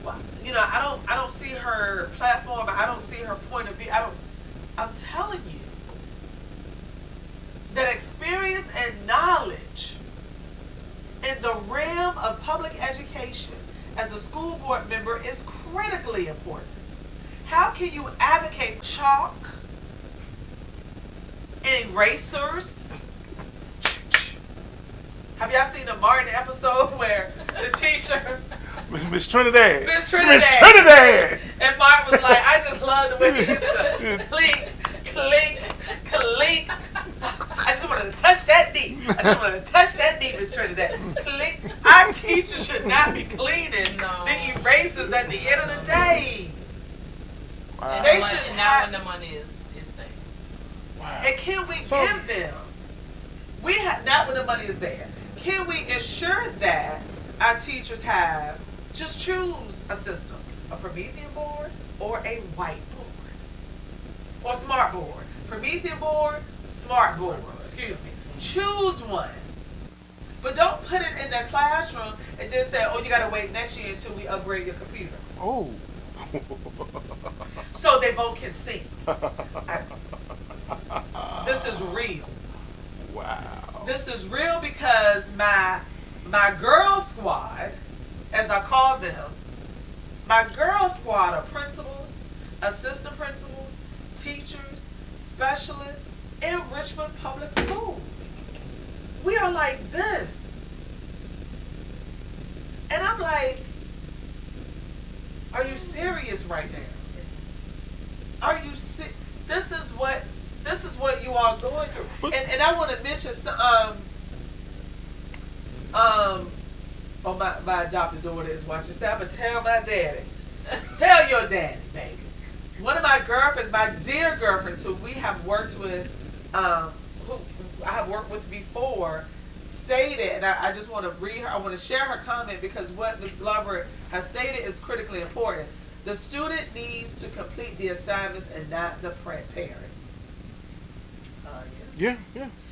well, I don't see her platform, I don't see her point of view. I'm telling you that experience and knowledge in the realm of public education as a school board member is critically important. How can you advocate chalk and erasers? Have y'all seen the Martin episode where the teacher, Miss Trinidad. Miss Trinidad. Miss Trinidad. And Martin was like, I just love the way he used to clink, clink, clink. I just wanted to touch that knee. Miss Trinidad. Clink. Our teachers should not be cleaning the erasers at the end of the day. Wow. They should and now when the money is there. Wow. And can we give them? We have not when the money is there. Can we ensure that our teachers have, just choose a system, a Promethean board or a whiteboard or smart board. Promethean board, smart board. Excuse me. Choose one. But don't put it in their classroom and then say, oh, you got to wait next year until we upgrade your computer. Oh. So they both can see. This is real. Wow. This is real because my girl squad, as I call them, my girl squad are principals, assistant principals, teachers, specialists in Richmond Public Schools. We are like this. And I'm like, are you serious right now? Are you This is what you are going through. And I want to mention my adopted daughter is watching. Say, I'm gonna tell my daddy. Tell your daddy, baby. One of my girlfriends, my dear girlfriends, who we have worked with, who I have worked with before, stated, and I just want to read her. I want to share her comment because what Ms. Glover has stated is critically important. The student needs to complete the assignments and not the parents. Yeah.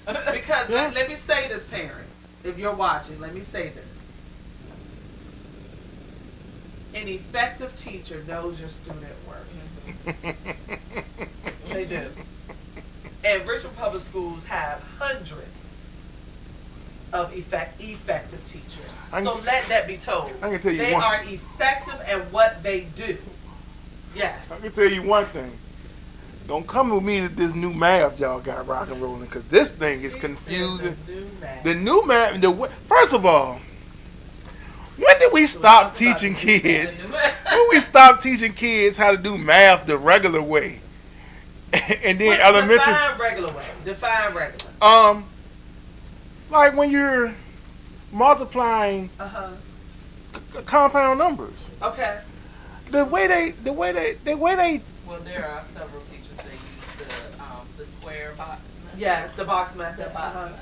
Because let me say this, parents, if you're watching, let me say this. An effective teacher knows your student work. They do. And Richmond Public Schools have hundreds of effective teachers. So let that be told. I can tell you they are effective at what they do. Yes. I can tell you one thing. Don't come with me with this new math y'all got rock and rolling, because this thing is confusing. The new math. First of all, when did we stop teaching kids? When we stop teaching kids how to do math the regular way? And then elementary. Define regular way. Define regular. Like when you're multiplying compound numbers. Okay. The way they. Well, there are several teachers that use the square box method. Yes, the box method. The box method.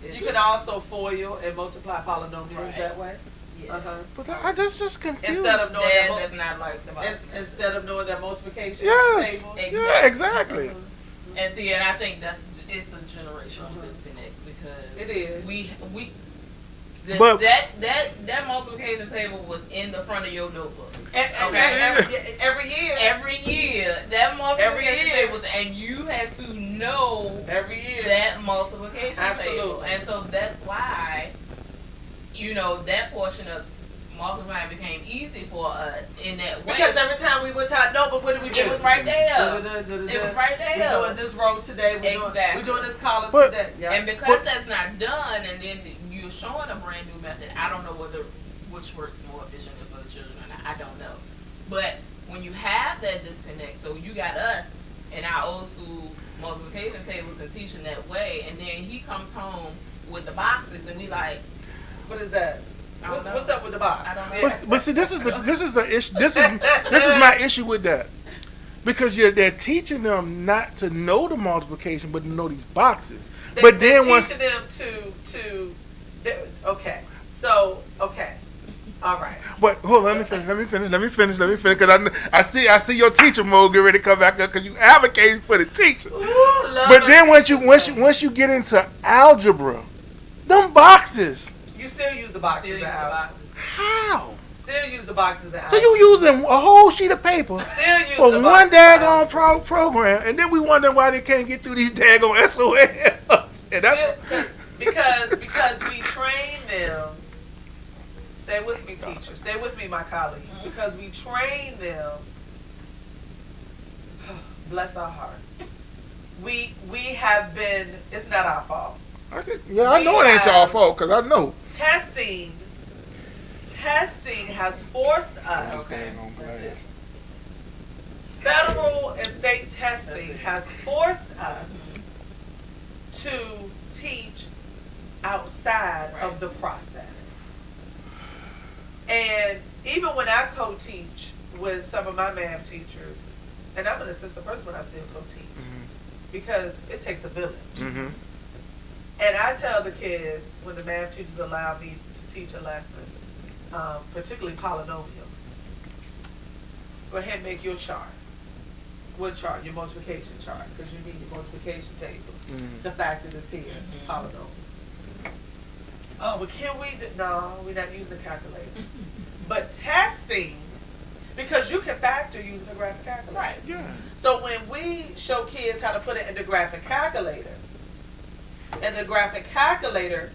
And, you can also FOIL and multiply polynomials that way. Yeah. But that's just confusing. Instead of knowing that's not like the box. Instead of knowing that multiplication table. Yeah, exactly. And see, and I think it's a generational disconnect because it is. That multiplication table was in the front of your notebook. Every year. Every year. That multiplication table, and you had to know every year that multiplication table. Absolutely. And so that's why, that portion of multiplying became easy for us in that way. Because every time we went out, no, but what did we do? It was right there. It was right there. We're doing this road today. We're doing this column today. Yeah. And because that's not done, and then you're showing a brand new method, I don't know which works more efficiently for the children or not. I don't know. But when you have that disconnect, so you got us in our old school multiplication tables and teaching that way, and then he comes home with the boxes, and we like, what is that? What's up with the box? I don't know. But see, this is the issue. This is my issue with that, because they're teaching them not to know the multiplication, but to know these boxes. But then teaching them to okay. So All right. But hold on, let me finish, because I see your teacher mode get ready to come back up because you advocating for the teacher. Ooh, love But them then teachers, once you get into algebra, them boxes, you still use the boxes Still use the out. boxes. how? Still use the boxes out. So you using a whole sheet of paper Still use for the one boxes daggone out. program, and then we wonder why they can't get through these daggone SOLs. And that's Because we train them. Stay with me, teacher. Stay with me, my colleagues. Because we train them. Bless our heart. We have been. It's not our fault. I know it ain't y'all fault because I know. Testing has forced us. Okay. Federal and state testing has forced us to teach outside of the process. And even when I co-teach with some of my math teachers, and I'm an assistant person when I still co-teach, because it takes a village. Mm-hmm. And I tell the kids, when the math teachers allow me to teach a lesson, particularly polynomials, go ahead and make your chart. What chart? Your multiplication chart, because you need your multiplication table to factor this here, polynomial. Oh, but can we? No, we're not using the calculator. But testing, because you can factor using a graphic calculator. Right. Yeah. So when we show kids how to put it in the graphic calculator, and the graphic calculator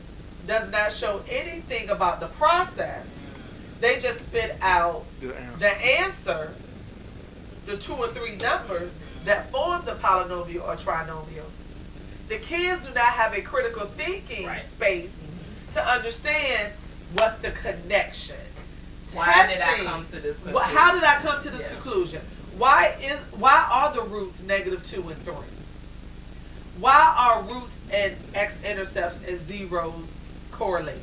does not show anything about the process, they just spit out the answer, the 2 or 3 numbers that form the polynomial or trinomial. The kids do not have a critical thinking space to understand what's the connection. Why did I come to this conclusion? How did I come to this conclusion? Why are the roots -2 and 3? Why are roots and x-intercepts and zeros correlated?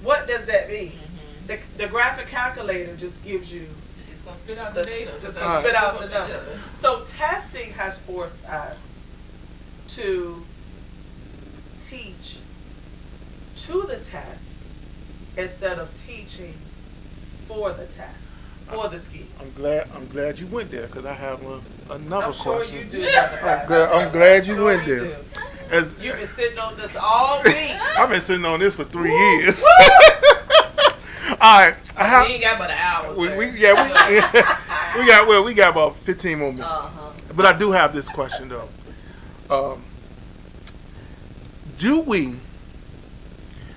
What does that mean? The graphic calculator just gives you It's going to spit out the data. just gonna spit out the number. So testing has forced us to teach to the test instead of teaching for the test, for the skills. I'm glad you went there because I have another I'm sure question. you do. I'm glad you went there. You've been sitting on this all week. I've been sitting on this for 3 years. All right, We ain't got but an hour. we got about 15 more minutes. But I do have this question though. Do we?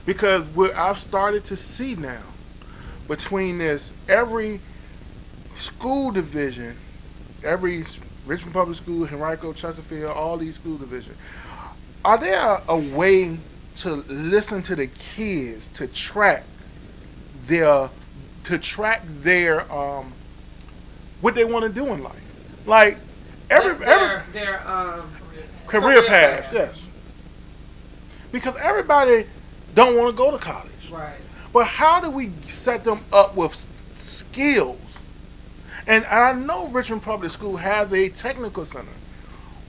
Because I've started to see now between this every school division, every Richmond Public School, Henrico, Chesterfield, all these school divisions, are there a way to listen to the kids to track their what they want to do in life? Like their career paths, yes. Because everybody don't want to go to college. Right. But how do we set them up with skills? And I know Richmond Public School has a technical center,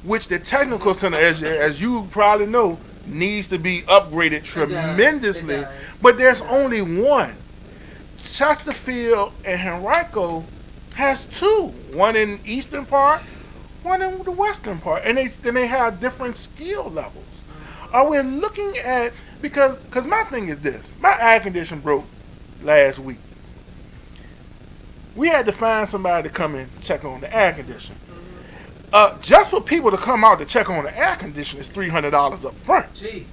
which the technical center, as you probably know, needs to be upgraded tremendously. It does. But there's only one. Chesterfield and Henrico has 2. One in eastern part, one in the western part. And they have different skill levels. Are we looking at, because my thing is this, my air conditioner broke last week. We had to find somebody to come and check on the air conditioner. Just for people to come out to check on the air conditioner is $300 up front. Jeez.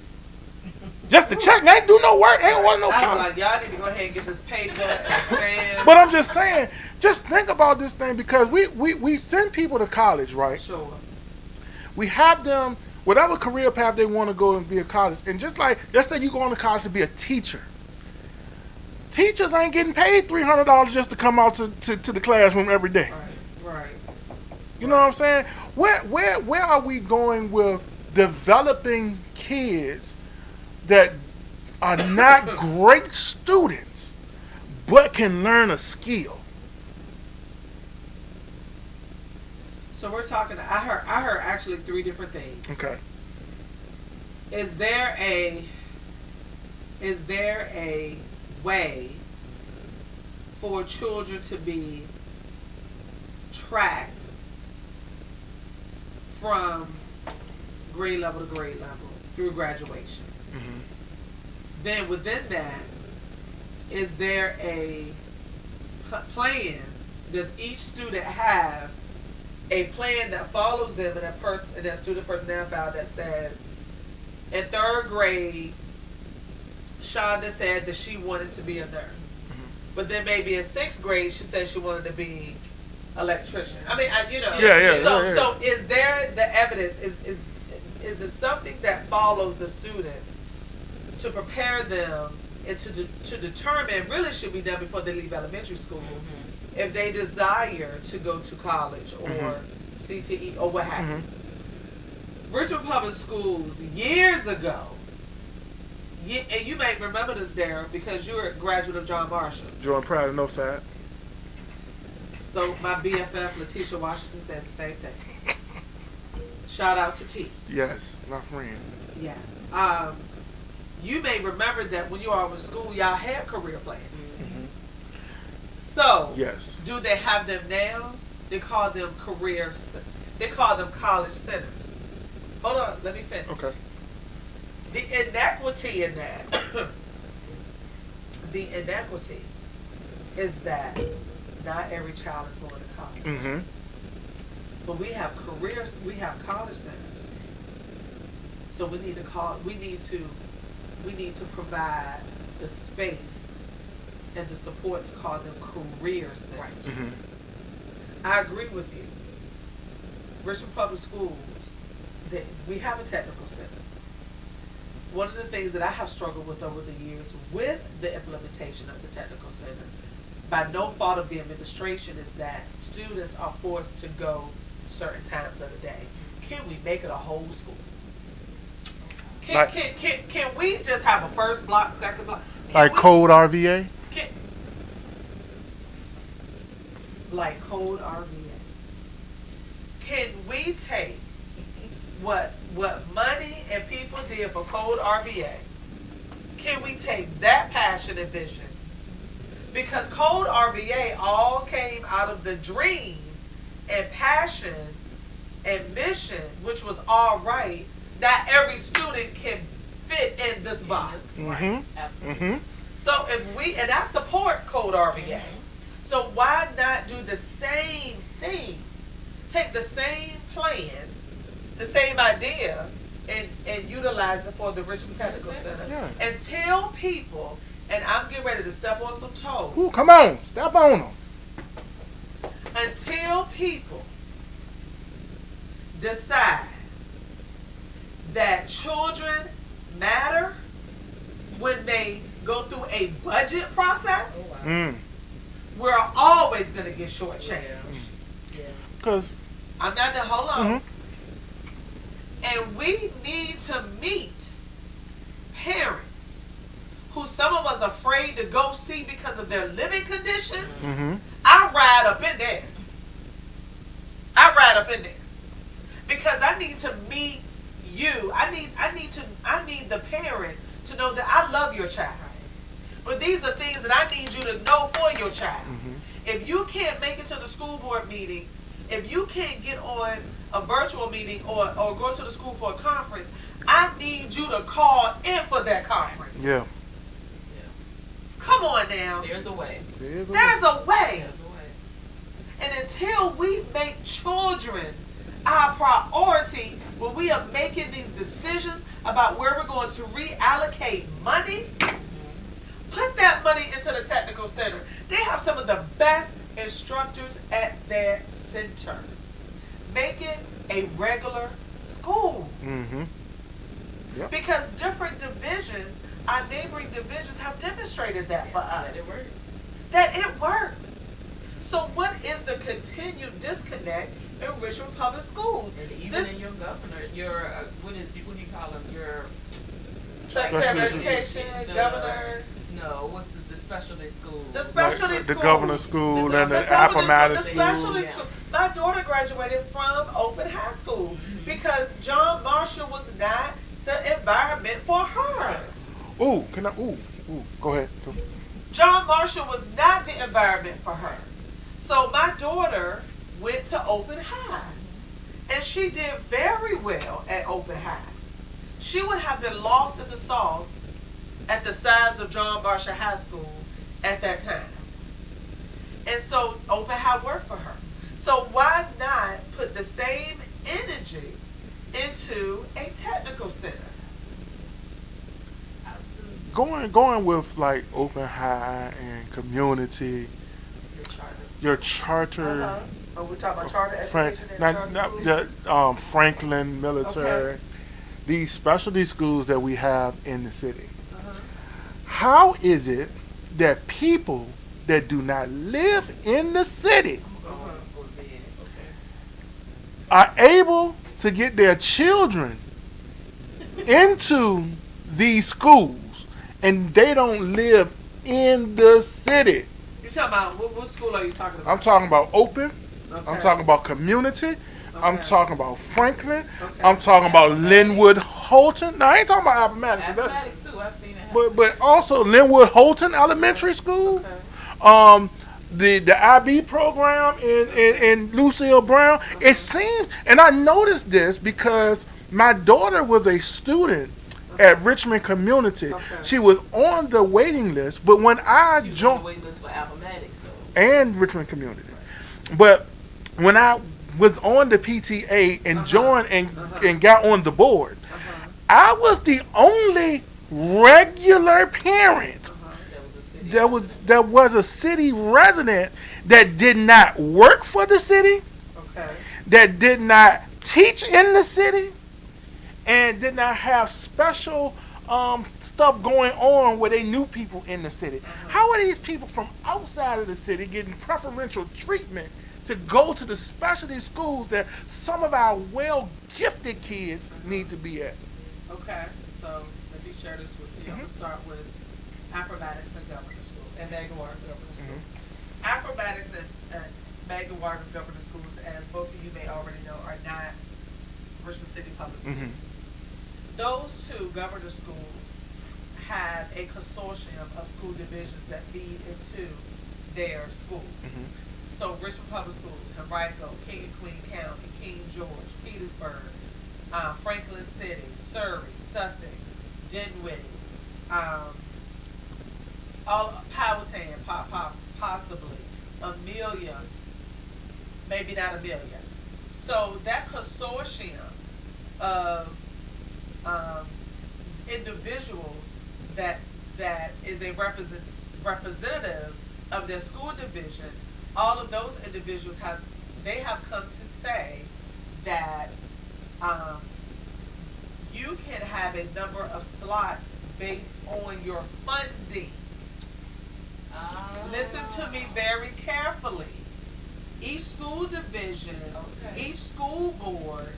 Just to check, they ain't do no work, they ain't want no I time. was like, y'all need to go ahead and get this paper and fan. But I'm just saying, just think about this thing, because we send people to college, right? Sure. We have them, whatever career path they want to go and be a college. And just like, let's say you go to college to be a teacher. Teachers ain't getting paid $300 just to come out to the classroom every day. Right. You know what I'm saying? Where are we going with developing kids that are not great students but can learn a skill? So we're talking. I heard actually 3 different things. Okay. Is there a way for children to be tracked from grade level to grade level through graduation. Mhm. Then within that, is there a plan? Does each student have a plan that follows them in that student personnel file that says, in third grade, Shonda said that she wanted to be a nurse. But then maybe in sixth grade, she said she wanted to be electrician. I mean, So is there the evidence? Is it something that follows the students to prepare them and to determine, really should be done before they leave elementary school, if they desire to go to college or CTE or what have you? Richmond Public Schools years ago. And you may remember this, Darryl, because you're a graduate of John Marshall. Join Pride and No Side. So my BFF, Letitia Washington, says the same thing. Shout out to T. Yes, my friend. Yes. You may remember that when you all were in school, y'all had career plans. So, yes. Do they have them now? They call them they call them college centers. Hold on, let me finish. Okay. The inequity in that, is that not every child is going to college. But we have college centers. So we need to provide the space and the support to call them career centers. I agree with you. Richmond Public Schools, we have a technical center. One of the things that I have struggled with over the years with the implementation of the technical center, by no fault of the administration, is that students are forced to go certain times of the day. Can we make it a whole school? Can we just have a first block, second block? Like code RVA? Like code RVA. Can we take what money and people did for code RVA? Can we take that passion and vision? Because code RVA all came out of the dream and passion and mission, which was all right. Not every student can fit in this box. Absolutely. So and I support code RVA. So why not do the same thing? Take the same plan, the same idea, and utilize it for the Richmond Technical Center. Yeah. And tell people, and I'm getting ready to step on some toes. Ooh, come on, step on them. Until people decide that children matter when they go through a budget process, we're always going to get shortchanged. Because I'm not going to hold on. And we need to meet parents who some of us are afraid to go see because of their living conditions. I ride up in there. Because I need to meet you. I need the parent to know that I love your child. But these are things that I need you to know for your child. If you can't make it to the school board meeting, if you can't get on a virtual meeting or go to the school for a conference, I need you to call in for that conference. Yeah. Come on now. There's a way. There's a way. And until we make children our priority, when we are making these decisions about where we're going to reallocate money, put that money into the technical center. They have some of the best instructors at their center. Make it a regular school. Yep. Because different divisions, our neighboring divisions, have demonstrated that for us. That it works. So what is the continued disconnect in Richmond Public Schools? And even in your governor, your what do you call him? Your Secretary of Education, governor. No, what's the specialty school? The specialty school. The governor's school and the Appomattox school. The specialty school. My daughter graduated from Open High School because John Marshall was not the environment for her. Ooh, go ahead. John Marshall was not the environment for her. So my daughter went to Open High, and she did very well at Open High. She would have been lost in the sauce at the size of John Marshall High School at that time. And so Open High worked for her. So why not put the same energy into a technical center? Going with like Open High and community, your charter. Uh-huh. Oh, we're talking about charter Frank, education and charter schools? Franklin Military, Okay. these specialty schools that we have in the city. Uh-huh. How is it that people that do not live in the city are able to get their children into these schools and they don't live in the city? You talking about what school are you talking about? I'm talking about Open. Okay. I'm talking about community. I'm Okay. talking about Franklin. Okay. I'm talking about Linwood Holton. Now I ain't talking about Appomattox. Mathematics too. I've seen it. But also Linwood Holton Elementary School. Okay. The IB program in Lucille Brown. It seems, and I noticed this because my daughter was a student at Richmond Community. Okay. She was on the waiting list, but when I You on the joined, wait list for Appomattox though. and Richmond Community, but when I was on the PTA and joined and got on the board, Uh-huh. I was the only regular parent that was a city resident that did not work for the city, Okay. that did not teach in the city, and did not have special stuff going on where they knew people in the city. How are these people from outside of the city getting preferential treatment to go to the specialty schools that some of our well-gifted kids need to be at? Okay. So let me share this with you. I'm gonna start with Acrobatics and Governor School and Magaward Governor School. Acrobatics and Magaward Governor Schools, as both of you may already know, are not Richmond City Public Schools. Those two governor schools have a consortium of school divisions that feed into their school. So Richmond Public Schools, Henrico, King and Queen County, King George, Petersburg, Franklin City, Surrey, Sussex, Dinwiddie, all Powhatan, possibly, Amelia, maybe not Amelia. So that consortium of individuals that is a representative of their school division, all of those individuals have come to say that you can have a number of slots based on your funding. Listen to me very carefully. Each school division, each school board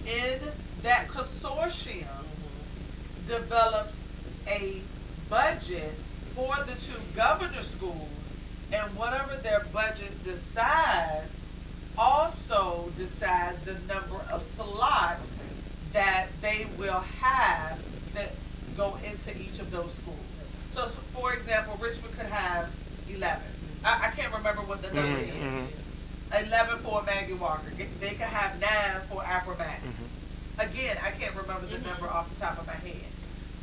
in that consortium develops a budget for the two governor schools, and whatever their budget decides also decides the number of slots that they will have that go into each of those schools. So for example, Richmond could have 11. I can't remember what the number is. 11 for Maggie Walker. They could have 9 for Acrobatics. Again, I can't remember the number off the top of my head.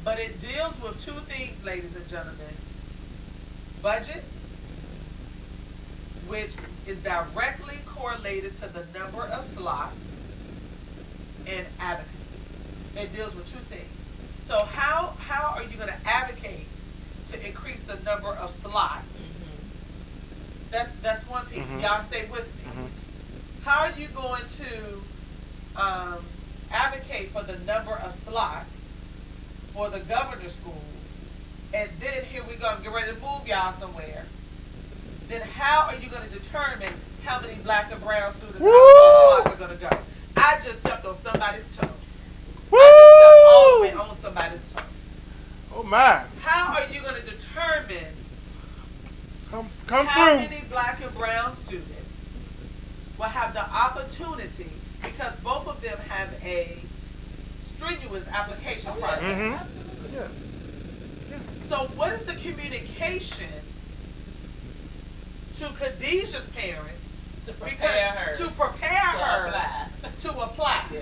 But it deals with two things, ladies and gentlemen. Budget, which is directly correlated to the number of slots, and advocacy. It deals with two things. So how are you going to advocate to increase the number of slots? That's one piece. Y'all stay with me. How are you going to advocate for the number of slots for the governor schools? And then here we go, I'm getting ready to move y'all somewhere. Then how are you going to determine how many black and brown students how many slots are going to go? I just stepped on somebody's toe. I just stepped all the way on somebody's toe. Oh my! How are you going to determine Come how through. many black and brown students will have the opportunity, because both of them have a strenuous application process. So what is the communication to Khadijah's parents To prepare her. to prepare her apply. to apply? Yeah.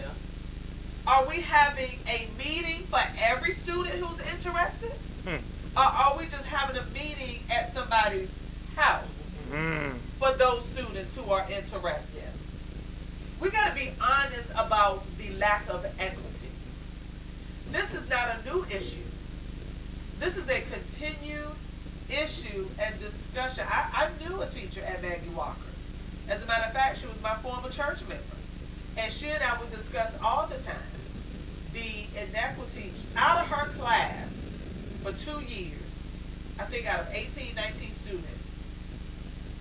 Are we having a meeting for every student who's interested? Hmm. Or are we just having a meeting at somebody's house for those students who are interested? We got to be honest about the lack of equity. This is not a new issue. This is a continued issue and discussion. I knew a teacher at Maggie Walker. As a matter of fact, she was my former church member. And she and I would discuss all the time the inequity out of her class for 2 years. I think out of 18, 19 students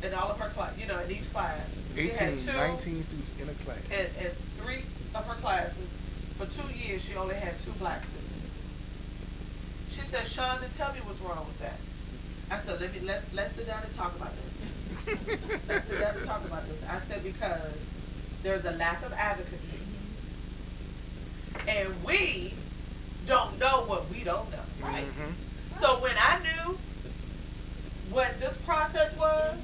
in all of her class, in each class. She 18, had 2, 19 students in a class. and 3 of her classes, for 2 years, she only had 2 black students. She said, Shonda, tell me what's wrong with that. I said, let's sit down and talk about this. Let's sit down and talk about this. I said, because there's a lack of advocacy. And we don't know what we don't know. Right. So when I knew what this process was,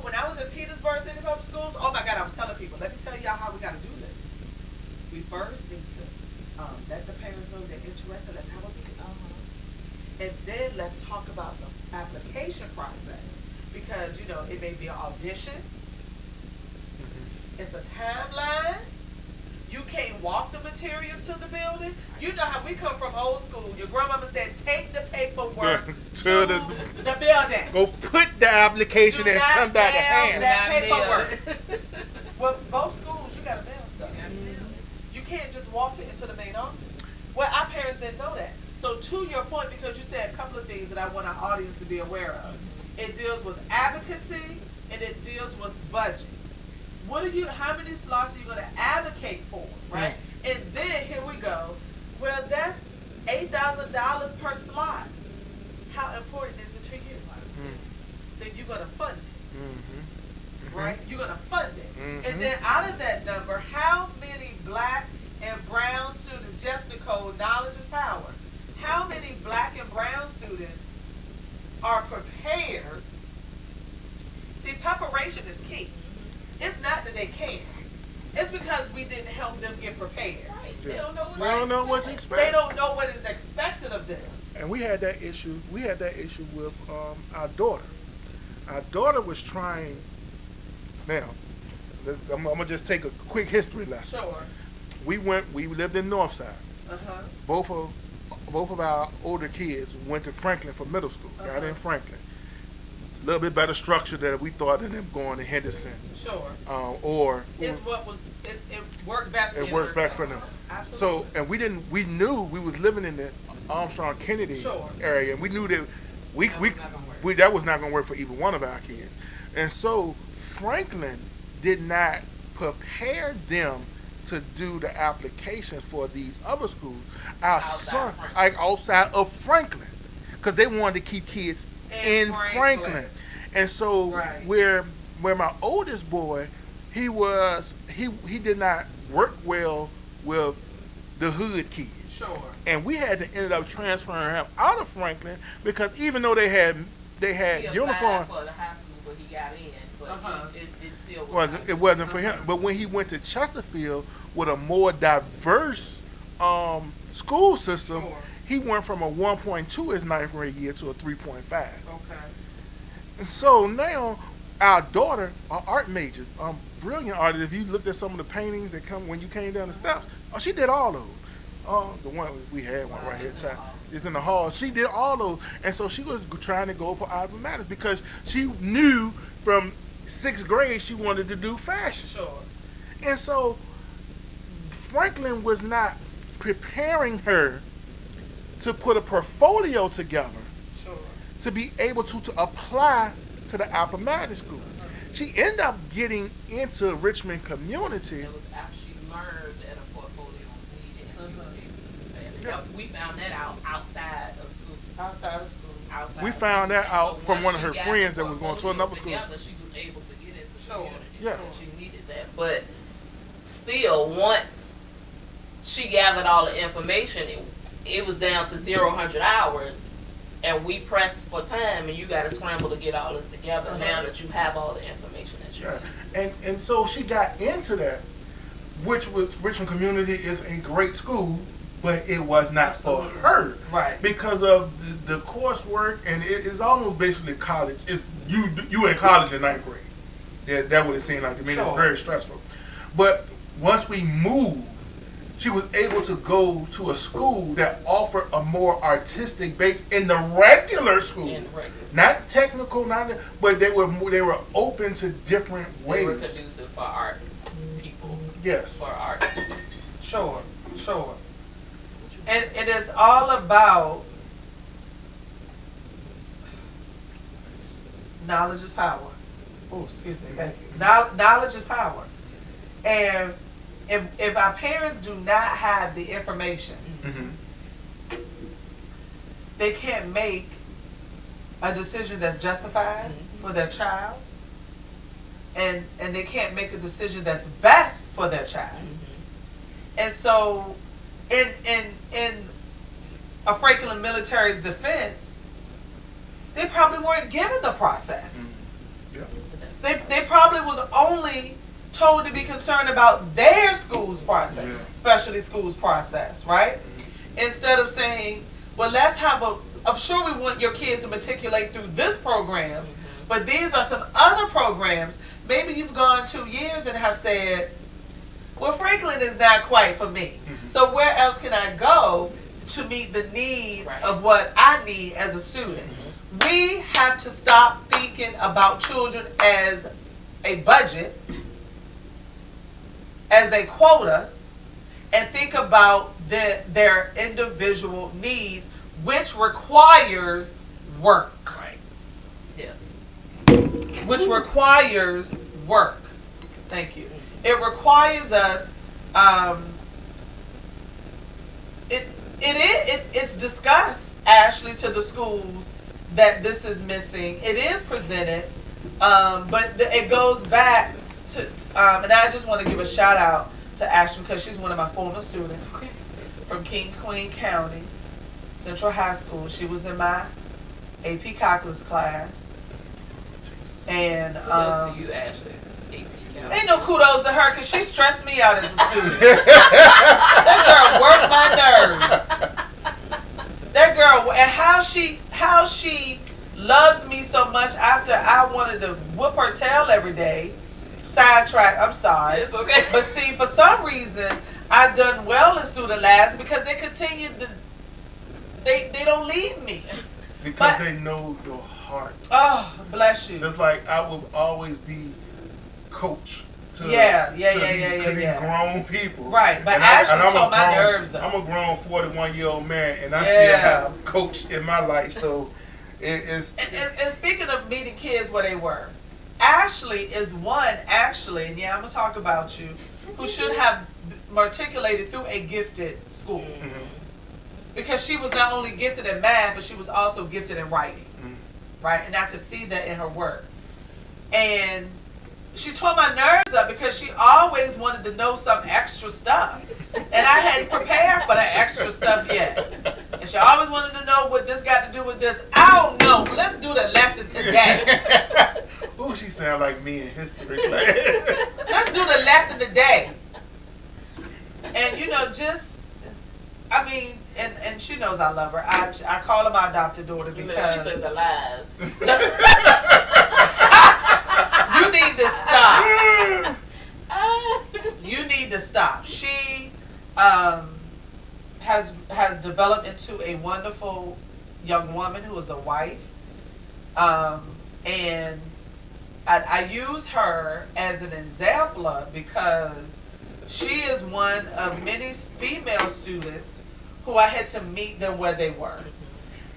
when I was in Petersburg City Public Schools, oh my God, I was telling people, let me tell y'all how we got to do this. We first need to let the parents know they're interested. Let's have a meeting. And then let's talk about the application process. Because, it may be an audition. It's a timeline. You can't walk the materials to the building. You know how we come from old school. Your grandmama said, take the paperwork to the building. Go put the application Do in not somebody's mail hand. that Do not paperwork. Well, both schools, you got to mail stuff. You can't just walk it into the main office. Well, our parents didn't know that. So to your point, because you said a couple of things that I want our audience to be aware of. It deals with advocacy and it deals with budget. How many slots are you going to advocate for, right? And then here we go. Well, that's $8,000 per slot. How important is it to you? Then you're going to fund it, right? You're going to fund it. And then out of that number, how many black and brown students, just Nicole, knowledge is power. How many black and brown students are prepared? See, preparation is key. It's not that they can't. It's because we didn't help them get prepared. Right. Yeah. They don't know They don't know what's They expected. don't know what is expected of them. And we had that issue. We had that issue with our daughter. Our daughter was trying. Now, I'm gonna just take a quick history lesson. Sure. We lived in Northside. Both of our older kids went to Franklin for middle school. Got in Franklin. A little bit better structure than we thought than them going to Henderson. Sure. It worked best for it works back for them. Absolutely. So, and we knew we was living in the Armstrong Kennedy area, and we knew that that was not going to work for either one of our kids. And so Franklin did not prepare them to do the applications for these other schools outside of Franklin, because they wanted to keep kids in Franklin. And so where my oldest boy, he did not work well with the hood kids. Sure. And we had to end up transferring him out of Franklin, because even though they had uniforms, for the high school, but he got in, but it still it wasn't for him. But when he went to Chesterfield with a more diverse school system, he went from a 1.2 his ninth grade year to a 3.5. Okay. And so now our daughter, our art major, brilliant artist. If you looked at some of the paintings that come when you came down the steps, she did all those. The one we had one right here, it's in the hall. She did all those, and so she was trying to go for Alva Matters because she knew from 6th grade she wanted to do fashion. Sure. And so Franklin was not preparing her to put a portfolio together to be able to apply to the Appomattox School. She ended up getting into Richmond Community. It was after she learned that a portfolio needed. We found that out outside of school. Outside of school. We found that out from one of her friends that was going to another school. She was able to get into the community. Yeah. She needed that. But still, once she gathered all the information, it was down to 0 100 hours and we press for time, and you got to scramble to get all this together. Now that you have all the information that you need. And so she got into that, which was Richmond Community is a great school, but it was not Absolutely. for her, Right. Because of the coursework, and it is almost basically college. It's you in college in 9th grade. Yeah, that would it seemed like to me. It's very stressful. But once we moved, she was able to go to a school that offered a more artistic base in the regular school. Not technical, but they were open to different ways. They were conducive for art people. Yes. For art. Sure. And it is all about knowledge is power. Oh, excuse me, thank you. Knowledge is power. And if our parents do not have the information, they can't make a decision that's justified for their child, and they can't make a decision that's best for their child. And so, in a Franklin military's defense, they probably weren't given the process. They probably was only told to be concerned about their school's process, specialty school's process, right? Instead of saying, well, let's have I'm sure we want your kids to matriculate through this program, but these are some other programs. Maybe you've gone 2 years and have said, well, Franklin is not quite for me. So where else can I go to meet the need of what I need as a student? We have to stop thinking about children as a budget, as a quota, and think about their individual needs, which requires work. Which requires work. Thank you. It requires us. It's discussed, Ashley, to the schools that this is missing. It is presented, but it goes back to, and I just want to give a shout out to Ashley because she's one of my former students from King Queen County Central High School. She was in my AP Calculus class, and kudos to you, Ashley. Ain't no kudos to her because she stressed me out as a student. That girl worked my nerves. That girl, and how she loves me so much after I wanted to whoop her tail every day. Sidetrack, I'm sorry. It's okay. But see, for some reason, I've done well in student lives because they continue to, they don't leave me. Because they know your heart. Oh, bless you. Just like I will always be coach to these grown people. Right, but Ashley tore my nerves up. I'm a grown 41-year-old man, and I still have coach in my life, so it's... And speaking of meeting kids where they were, Ashley is one, actually, and I'm going to talk about you, who should have matriculated through a gifted school. Because she was not only gifted in math, but she was also gifted in writing. Right? And I could see that in her work. And she tore my nerves up because she always wanted to know some extra stuff. And I hadn't prepared for that extra stuff yet. And she always wanted to know what this got to do with this. I don't know. Let's do the lesson today. Ooh, she sound like me in history class. Let's do the lesson today. And and she knows I love her. I call her my adopted daughter because she says the lies. You need to stop. You need to stop. She has developed into a wonderful young woman who is a wife, and I use her as an example because she is one of many female students who I had to meet them where they were.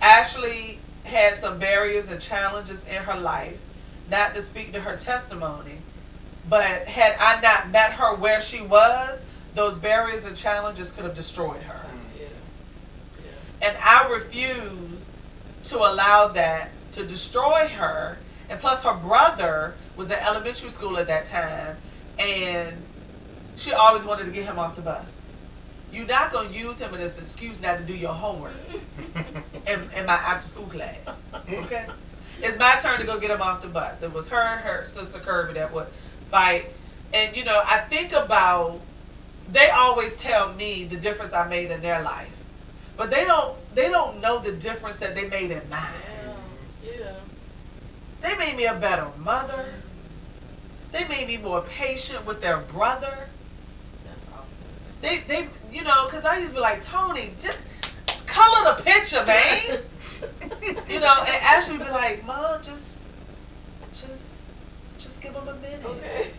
Ashley had some barriers and challenges in her life, not to speak to her testimony, but had I not met her where she was, those barriers and challenges could have destroyed her. And I refused to allow that to destroy her. And plus her brother was in elementary school at that time, and she always wanted to get him off the bus. You're not going to use him as an excuse not to do your homework in my after school class. Okay? It's my turn to go get him off the bus. It was her sister Kirby that would fight. And, you know, I think about, they always tell me the difference I made in their life. But they don't know the difference that they made in mine. Yeah. They made me a better mother. They made me more patient with their brother. That's awesome. They you know, because I used to be like, Tony, just color the picture, man. You know, and Ashley would be like, Mom, just give him a minute. Okay.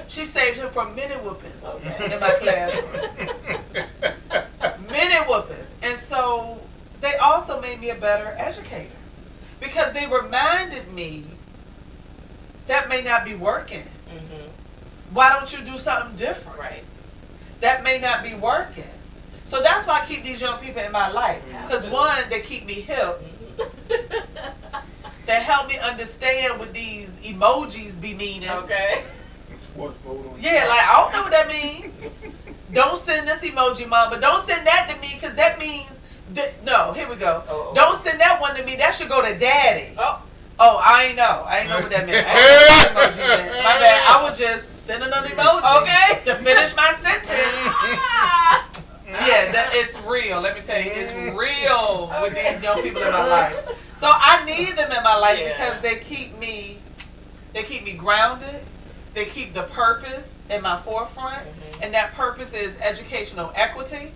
She saved him from minute whoopings Okay. in my classroom. Minute whoopings. And so they also made me a better educator because they reminded me that may not be working. Mm-hmm. Why don't you do something different? Right. That may not be working. So that's why I keep these young people in my life. Because one, they keep me hip. They help me understand what these emojis be meaning. Okay. Yeah, like, I don't know what that means. Don't send this emoji, Mama. Don't send that to me because that means, no, here we go. Oh. Don't send that one to me. That should go to Daddy. Oh. Oh, I ain't know. I ain't know what that meant. I ain't know what emoji meant. My bad. I was just sending an emoji. Okay. To finish my sentence. Yeah, it's real. Let me tell you, it's real with these young people in my life. So I need them in my life because they keep me grounded. They keep the purpose in my forefront, and that purpose is educational equity,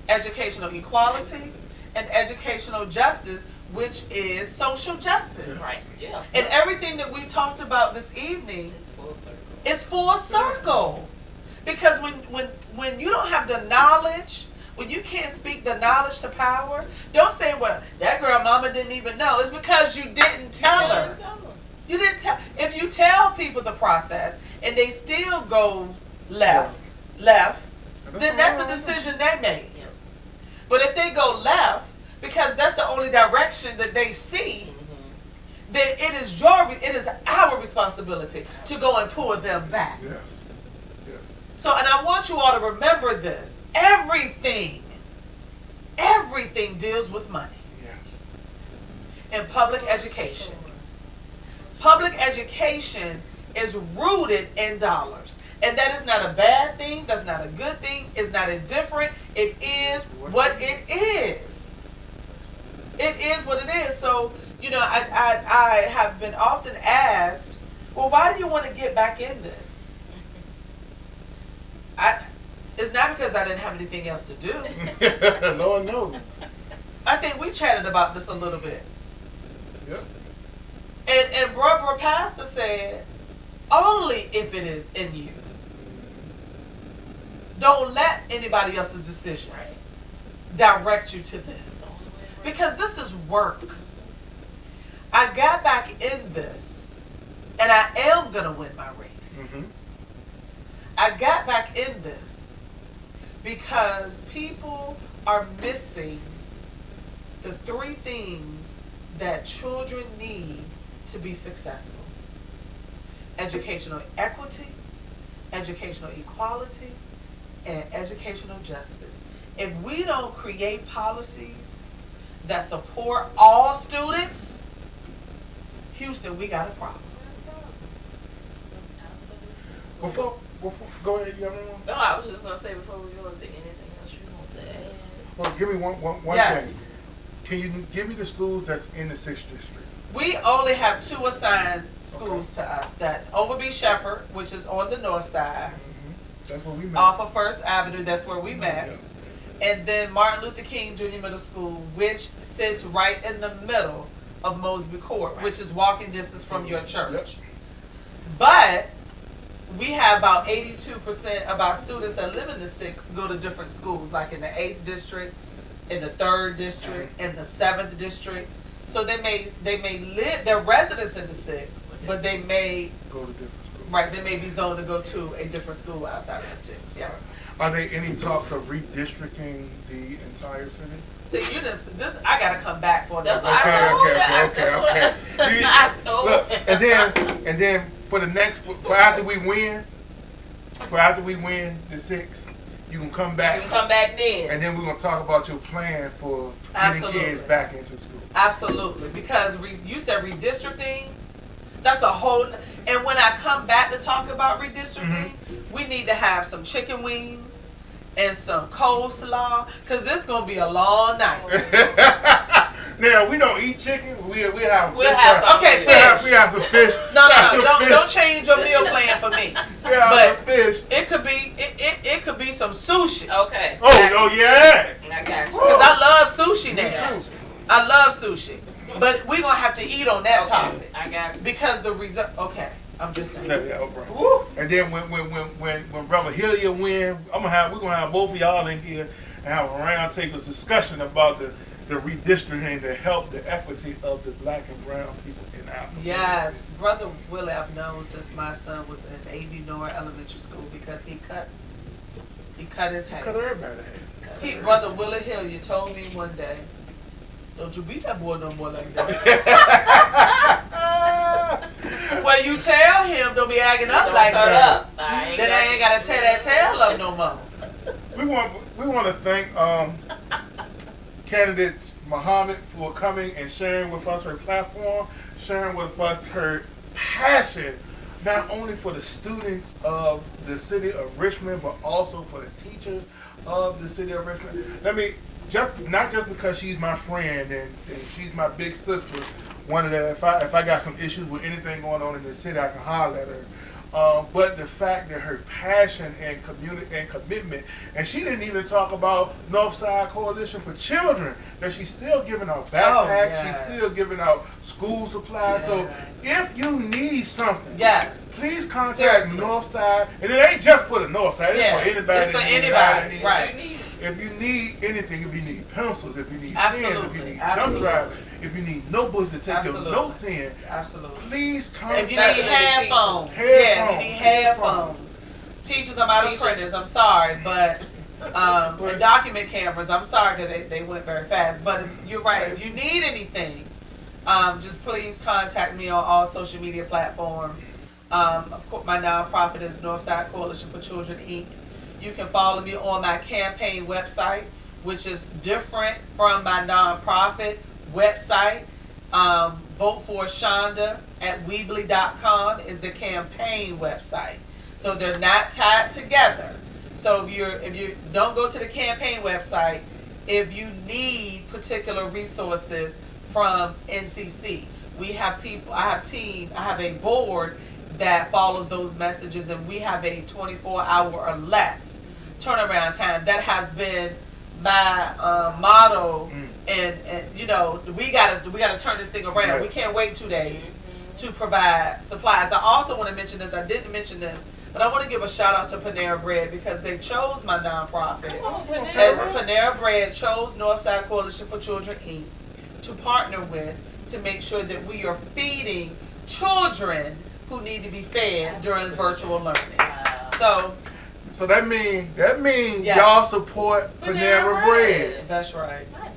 educational equality, and educational justice, which is social justice. Right. Yeah. And everything that we talked about this evening is full circle. Because when you don't have the knowledge, when you can't speak the knowledge to power, don't say, well, that girl Mama didn't even know. It's because you didn't tell her. You didn't tell. If you tell people the process and they still go left, then that's the decision they make. But if they go left, because that's the only direction that they see, then it is our responsibility to go and pull them back. Yes. Yes. So, and I want you all to remember this. Everything deals with money. Yes. In public education. Public education is rooted in dollars. And that is not a bad thing. That's not a good thing. It's not indifferent. It is what it is. It is what it is. So, you know, I have been often asked, well, why do you want to get back in this? It's not because I didn't have anything else to do. Lord knows. I think we chatted about this a little bit. Yep. And brother pastor said, only if it is in you. Don't let anybody else's decision direct you to this. Because this is work. I got back in this, and I am going to win my race. Mm-hmm. I got back in this because people are missing the three things that children need to be successful. Educational equity, educational equality, and educational justice. If we don't create policies that support all students, Houston, we got a problem. Before go ahead, you have anyone? No, I was just going to say before we go, is there anything else you want to add? Well, give me one Yes. thing. Can you give me the schools that's in the 6th district? We only have 2 assigned schools to us. That's Overby Shepherd, which is on the north side, That's what we met. off of First Avenue. That's where we met. Yeah. And then Martin Luther King Jr. Middle School, which sits right in the middle of Mosby Court, which is walking distance from your church. Yep. But we have about 82% of our students that live in the 6th go to different schools, like in the 8th district, in the 3rd district, in the 7th district. So they may live, they're residents in the 6th, but they may Go to different schools. right, they may be zoned to go to a different school outside of the 6th. Yeah. Are there any talks of redistricting the entire city? See, you just this I gotta come back for That's this. what I told Okay. I told Look, him. and then for the next, for after we win the 6th, you can come You back. can come back then. And then we're going to talk about your plan for getting Absolutely. kids back into school. Absolutely, because you said redistricting. That's a whole. And when I come back to talk about redistricting, we need to have some chicken wings and some coleslaw, because this is gonna be a long night. Now we don't eat chicken. We'll have Okay, fish. we have some fish. No, don't change your meal plan for me. We have But some fish. it could be it could be some sushi. Okay. Oh yeah. I got you. Because I love sushi Me now. too. I love sushi, but we're gonna have to eat on that topic I got you. because the result. Okay, I'm just saying. Yeah, okay. Woo. And then when Brother Hilliard win, we're gonna have both of y'all in here and have a round table discussion about the redistricting to help the equity of the black and brown people in our communities. Yes, Brother Willie, I've known since my son was in A.B. Nora Elementary School because he cut his hair. Cut everybody hair. Brother Willie Hilliard told me one day, "Don't you beat that boy no more like that." Well, you tell him don't be acting up Don't like cut that. up. Then I ain't gotta tear that tail up no more. We want to thank candidate Muhammad for coming and sharing with us her platform, sharing with us her passion, not only for the students of the city of Richmond, but also for the teachers of the city of Richmond. Not just because she's my friend and she's my big sister, one of the, if I got some issues with anything going on in the city, I can holler at her. But the fact that her passion and community and commitment, and she didn't even talk about Northside Coalition for Children, that she's still giving out backpacks, she's still giving out school supplies. So if you need something, please contact Northside, and it ain't just for the Northside, it's for anybody. It's for anybody, right? If you need anything, if you need pencils, if you need Absolutely. pens, if you need jump drives, if you need notebooks to take your notes in, please contact. If you need headphones, if you need headphones. Teachers, I'm out of printers, I'm sorry, but and document cameras, I'm sorry because they went very fast. But you're right, if you need anything, just please contact me on all social media platforms. Of course, my nonprofit is Northside Coalition for Children, Inc. You can follow me on my campaign website, which is different from my nonprofit website. Vote for Shonda at Weebly.com is the campaign website. So they're not tied together. So if you don't go to the campaign website, if you need particular resources from NCC, we have people, I have a board that follows those messages, and we have a 24-hour or less turnaround time. That has been my motto, and you know, we gotta turn this thing around. Right. We can't wait 2 days to provide supplies. I also want to mention this. I didn't mention this, but I want to give a shout out to Panera Bread because they chose my nonprofit. As Panera Bread chose Northside Coalition for Children, Inc. to partner with to make sure that we are feeding children who need to be fed during virtual learning. So that means y'all support Panera Bread. That's right. I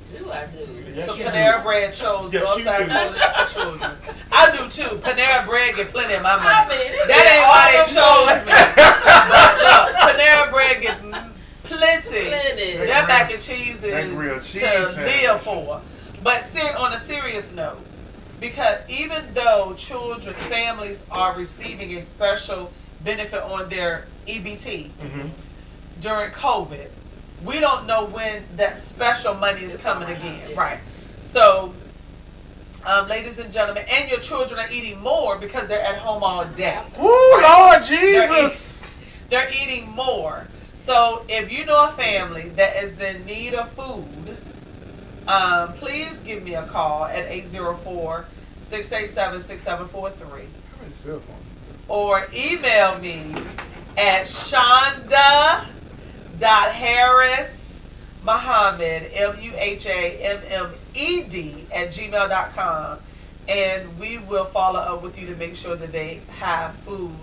do. Yes, So you Panera do. Bread chose Yes, you Northside do. Coalition for Children. I do too. Panera Bread get plenty of my money. I mean, That ain't why they chose me. But look, Panera Bread get plenty. That mac and cheese That grilled is cheese to sandwich. live for. But on a serious note, because even though families are receiving a special benefit on their EBT during COVID, we don't know when that special money is coming again, right? So, ladies and gentlemen, and your children are eating more because they're at home all day. Woo, right? Lord Jesus! They're eating more. So, if you know a family that is in need of food, please give me a call at 804-687-6743. Or email me at Shonda.Harris-Muhammed, MUHAMMED @gmail.com, and we will follow up with you to make sure that they have food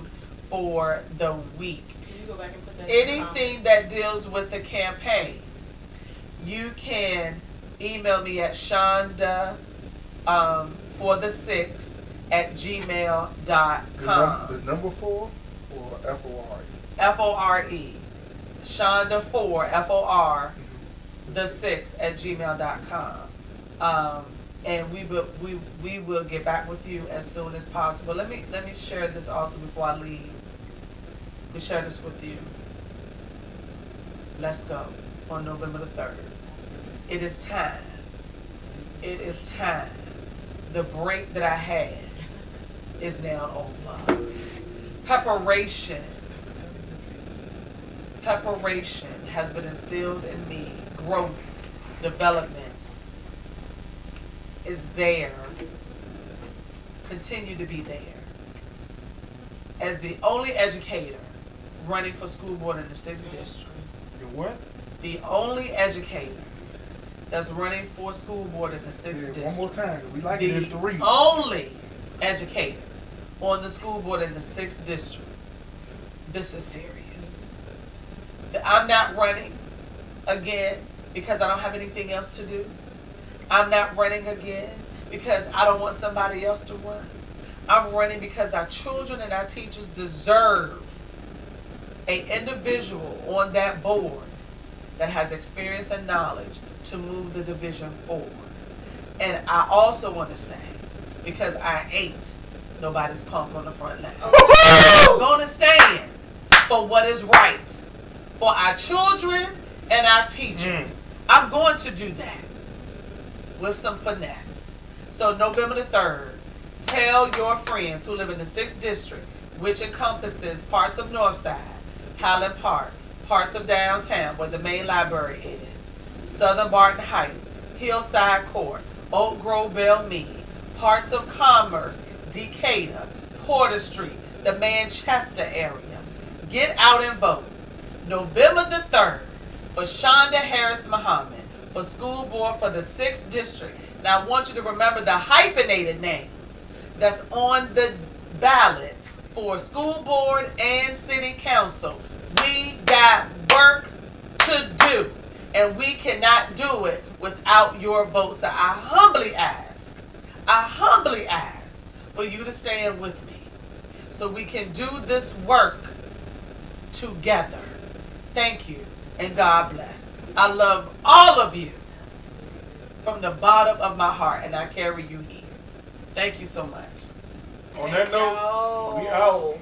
for the week. Can you go back and put that Anything that deals with the campaign, you can email me at Shonda for the 6 @gmail.com. The number 4 or FORE? FORE. Shonda 4 FOR the 6 at gmail.com. And we will get back with you as soon as possible. Let me share this also before I leave. Let me share this with you. Let's go on November the 3rd. It is time. It is time. The break that I had is now over. Preparation has been instilled in me. Growth, development is there. Continue to be there. As the only educator running for school board in the 6th district. You're what? The only educator that's running for school board in the 6th district. One more time. We like it in 3. The only educator on the school board in the 6th district. This is serious. I'm not running again because I don't have anything else to do. I'm not running again because I don't want somebody else to run. I'm running because our children and our teachers deserve an individual on that board that has experience and knowledge to move the division forward. And I also want to say, because I ain't nobody's punk on the front line, I'm going to stand for what is right for our children and our teachers. I'm going to do that with some finesse. So November the 3rd, tell your friends who live in the 6th district, which encompasses parts of Northside, Highland Park, parts of downtown where the main library is, Southern Barton Heights, Hillside Court, Oak Grove, Belle Meade, parts of Commerce, Decatur, Porter Street, the Manchester area. Get out and vote. November the 3rd for Shonda Harris-Muhammed for school board for the 6th district. Now I want you to remember the hyphenated names that's on the ballot for school board and city council. We got work to do, and we cannot do it without your vote. So I humbly ask for you to stand with me so we can do this work together. Thank you, and God bless. I love all of you from the bottom of my heart, and I carry you here. Thank you so much. On that note, we out.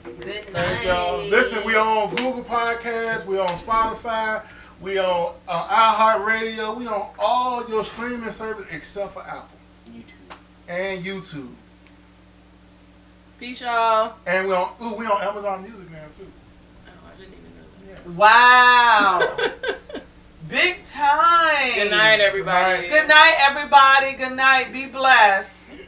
Good night. Thank y'all. Listen, we on Google Podcasts, we on Spotify, we on iHeartRadio, we on all your streaming services except for Apple. And YouTube. Peace, y'all. And we on Amazon Music now too. Oh, I didn't even know that. Yes. Wow. Big time. Good night, everybody. Good night, everybody. Good night. Be blessed.